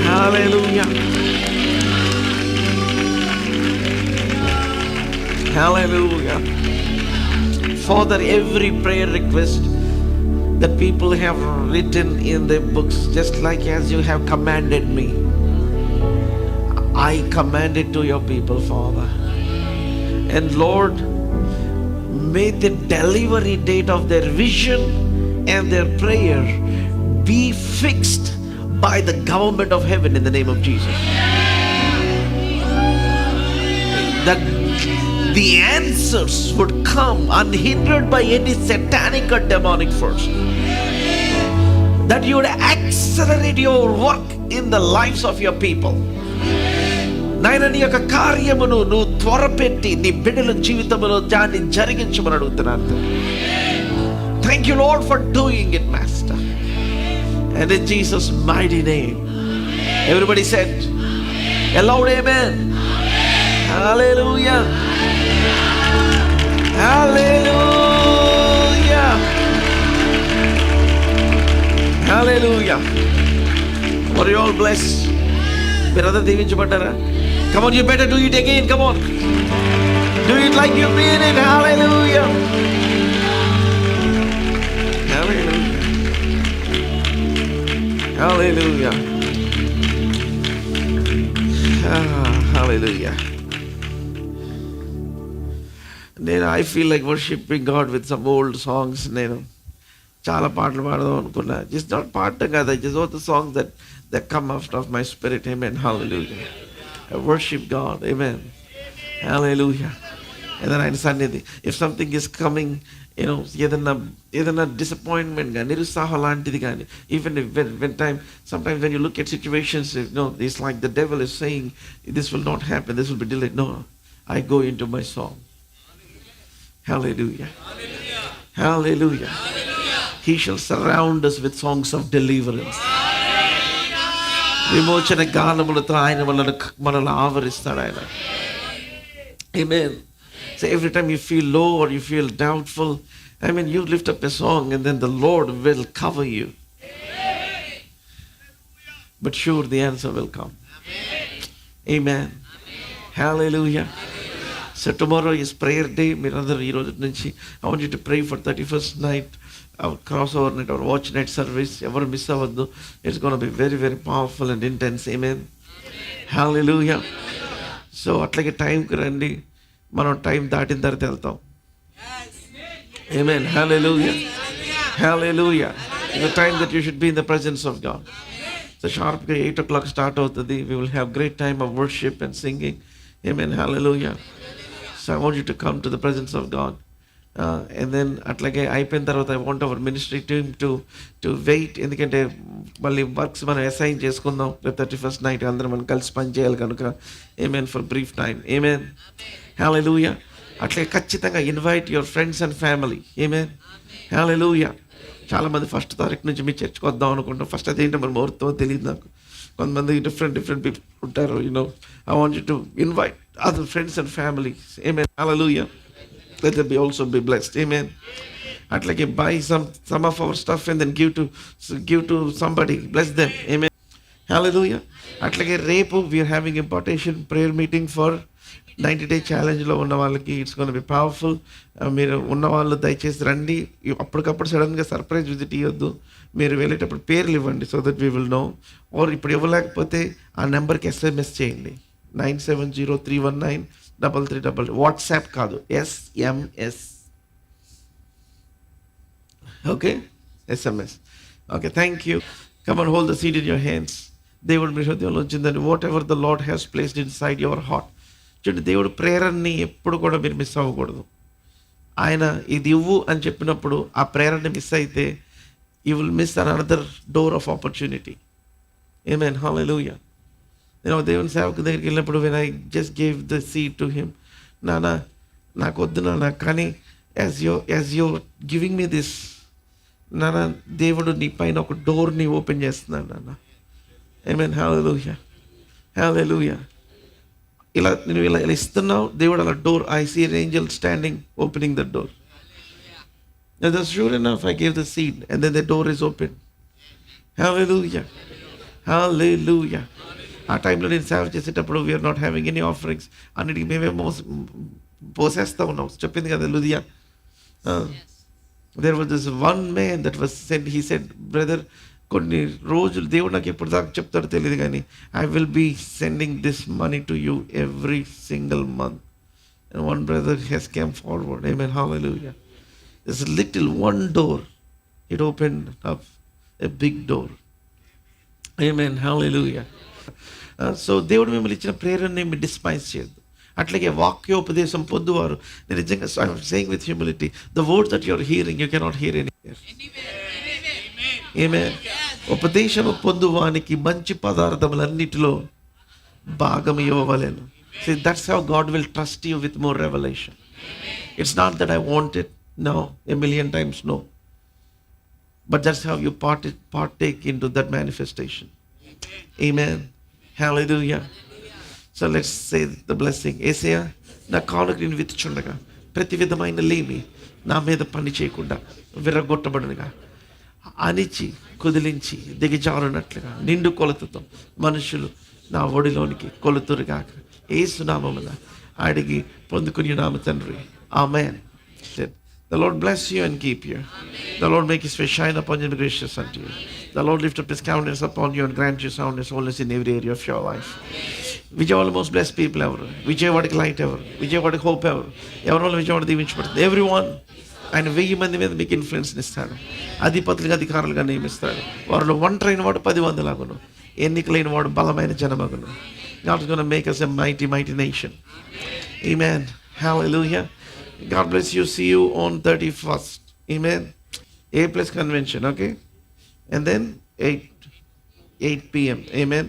S1: Hallelujah. Hallelujah. Father, every prayer request that people have written in their books, just like as you have commanded me, I command it to your people, Father. And Lord, may the delivery date of their vision and their prayer be fixed by the government of heaven in the name of Jesus. That the answers would come unhindered by any satanic or demonic force. That you would accelerate your work in the lives of your people. నాయన నీ యొక్క కార్యమును నువ్వు త్వరపెట్టి నీ బిడ్డల జీవితంలో దాన్ని జరిగించమని అడుగుతున్నాను. Thank you, Lord, for doing it, Master. And in Jesus' mighty name, everybody said a loud amen. Hallelujah. Hallelujah. Hallelujah. Are you all blessed? Brother దీవించబడ్డారా? Come on, you better do it again. Come on. Do it like you mean it. Hallelujah. Hallelujah. Hallelujah. Hallelujah. I feel like worshiping God with some old songs. చాలా పాటలు పాడదాం అనుకున్నా. Just not పాడటం కదా, just all the songs that come out of my spirit. Amen. Hallelujah. I worship God. Amen. Hallelujah. ఏదైనా ఆయన సన్నిధి, if something is coming, ఏదైనా డిసప్పాయింట్మెంట్ కానీ, నిరుత్సాహం లాంటిది కానీ, even sometimes when you look at situations, it's like the devil is saying this will not happen, this will be delayed. No, I go into my song. Hallelujah. Hallelujah. He shall surround us with songs of deliverance. విమోచన గానములతో ఆయన మనల్ని ఆవరిస్తాడు ఆయన. Amen. So every time you feel low or you feel doubtful, you lift up a song and then the Lord will cover you. But sure, the answer will come. Amen. Hallelujah. So tomorrow is prayer day. I want you to pray for 31st night, our crossover night, our watch night service. Ever miss avaddu. It's going to be very, very powerful and intense. Amen. Hallelujah. So atlage time ku randi, మనం time దాటిన తర్వాత వెళ్తాం. Amen. Hallelujah. Hallelujah. It's the time that you should be in the presence of God. So sharpగా 8 o'clock start అవుతుంది. We will have great time of worship and singing. Amen. Hallelujah. So I want you to come to the presence of God. And then అట్లాగే అయిపోయిన తర్వాత I want our ministry team to wait. ఎందుకంటే మళ్ళీ works మనం assign చేసుకుందాం. 31st night అందరం మనం కలిసి పని చేయాలి కనుక. Amen. For brief time. Amen. Hallelujah. అట్లే ఖచ్చితంగా invite your friends and family. Amen. Hallelujah. చాలామంది 1st తారీఖు నుంచి మీ చర్చ్కి వద్దాం అనుకుంటాం. ఫస్ట్ అదేంటో మరి ముహూర్తం తెలియదు నాకు. కొంతమంది డిఫరెంట్ పీపుల్ ఉంటారు. I want you to invite other friends and families. Amen. Hallelujah. Let them also be blessed. Amen. Atlage buy some of our stuff and then give to somebody. Bless them. Amen. Hallelujah. Atlage repu we are having impartation prayer meeting for 90-day challenge లో ఉన్న వాళ్ళకి. It's gonna be powerful. మీరు ఉన్న వాళ్ళు దయచేసి రండి. అప్పటికప్పుడు సడన్గా సర్ప్రైజ్ విజిట్ ఇవ్వద్దు. మీరు వెళ్ళేటప్పుడు పేర్లు ఇవ్వండి so that we will know. Or ఇప్పుడు ఇవ్వలేకపోతే ఆ నెంబర్కి SMS చేయండి. 9703193333. వాట్సాప్ కాదు, SMS. Okay, SMS. Okay, thank you. Come and hold the seed in your hands. దేవుడు మీ హృదయంలో ఉంచిందని whatever the Lord has placed inside your heart. చూడండి, దేవుడు ప్రేరణని ఎప్పుడు కూడా మీరు మిస్ అవ్వకూడదు. ఆయన ఇది ఇవ్వు అని చెప్పినప్పుడు ఆ ప్రేరణని మిస్ అయితే you will miss another door of opportunity. Amen. Hallelujah. దేవుని సేవకు దగ్గరికి వెళ్ళినప్పుడు when I just gave the seed to him, నాన్న నాకు వద్దు నాన్న, కానీ as you giving me this నాన్న, దేవుడు నీ పైన ఒక డోర్ని ఓపెన్ చేస్తున్నాడు నాన్న. ఆమేన్. హల్లెలూయా. హల్లెలూయా. నువ్వు ఇలా ఇస్తున్నావు, దేవుడు అలా door, I see an angel standing opening the door. And that's sure enough, I gave the seed and then the door is open. Hallelujah. Hallelujah. ఆ టైంలో నేను సేవ చేసేటప్పుడు we're not having any offerings. అన్నిటికీ మేమే పోసేస్తూ ఉన్నాం. చెప్పింది కదా Lydia. There was this one man that was send. He said, brother, కొన్ని రోజులు దేవుడు నాకు ఎప్పుడు దాకా చెప్తాడో తెలియదు కానీ I will be sending this money to you every single month. And one brother he's came forward. Amen. Hallelujah. This little one door, it opened up a big door. Amen. Hallelujah. So దేవుడు మిమ్మల్ని ఇచ్చిన ప్రేరణని మీరు despise చేయొద్దు. అట్లాగే వాక్యోపదేశం పొందువారు, నేను నిజంగా saying with humility, the words that you are hearing you cannot hear anywhere. Amen. ఉపదేశము పొందువానికి మంచి పదార్థములన్నిటిలో భాగం ఇవ్వవలెను. See, that's how God will trust you with more revelation. It's not that I want it, no, a million times no. But that's how you partake into that manifestation. Amen. Hallelujah. So let's say the blessing. ఏసయ్యా, నా కానుక నేను విత్తుచుండగా ప్రతి విధమైన లేమి నా మీద పని చేయకుండా విరగొట్టబడునుగా, అణిచి కుదిలించి దిగజారునట్లుగా నిండు కొలతతో మనుషులు నా ఒడిలోనికి కొలుతురుగాక. యేసు నామమున అడిగి పొందుకుని నామ తండ్రి. ఆమేన్. The Lord bless you and keep you. The Lord make his face shine upon you and be gracious unto you. The Lord lift up his countenance upon you and grant you soundness, wholeness in every area of your life. Vijayawada most bless people ఎవరు, విజయవాడకి light ఎవరు, విజయవాడకి hope ఎవరు, ఎవరి వల్ల Vijayawada దీవించబడుతుంది? Every one. ఆయన 1000 మంది మీద మీకు ఇన్ఫ్లుయెన్స్ని ఇస్తాడు, అధిపతులుగా అధికారులుగా నియమిస్తాడు. వారిలో ఒంటరైన వాడు 10 మందిలాగును, ఎన్నికలైన వాడు బలమైన జనమగును. God is going to make us a mighty, mighty nation. Amen. Hallelujah. God bless you. See you on 31st. Amen. A+ convention, okay? And then 8 p.m. Amen.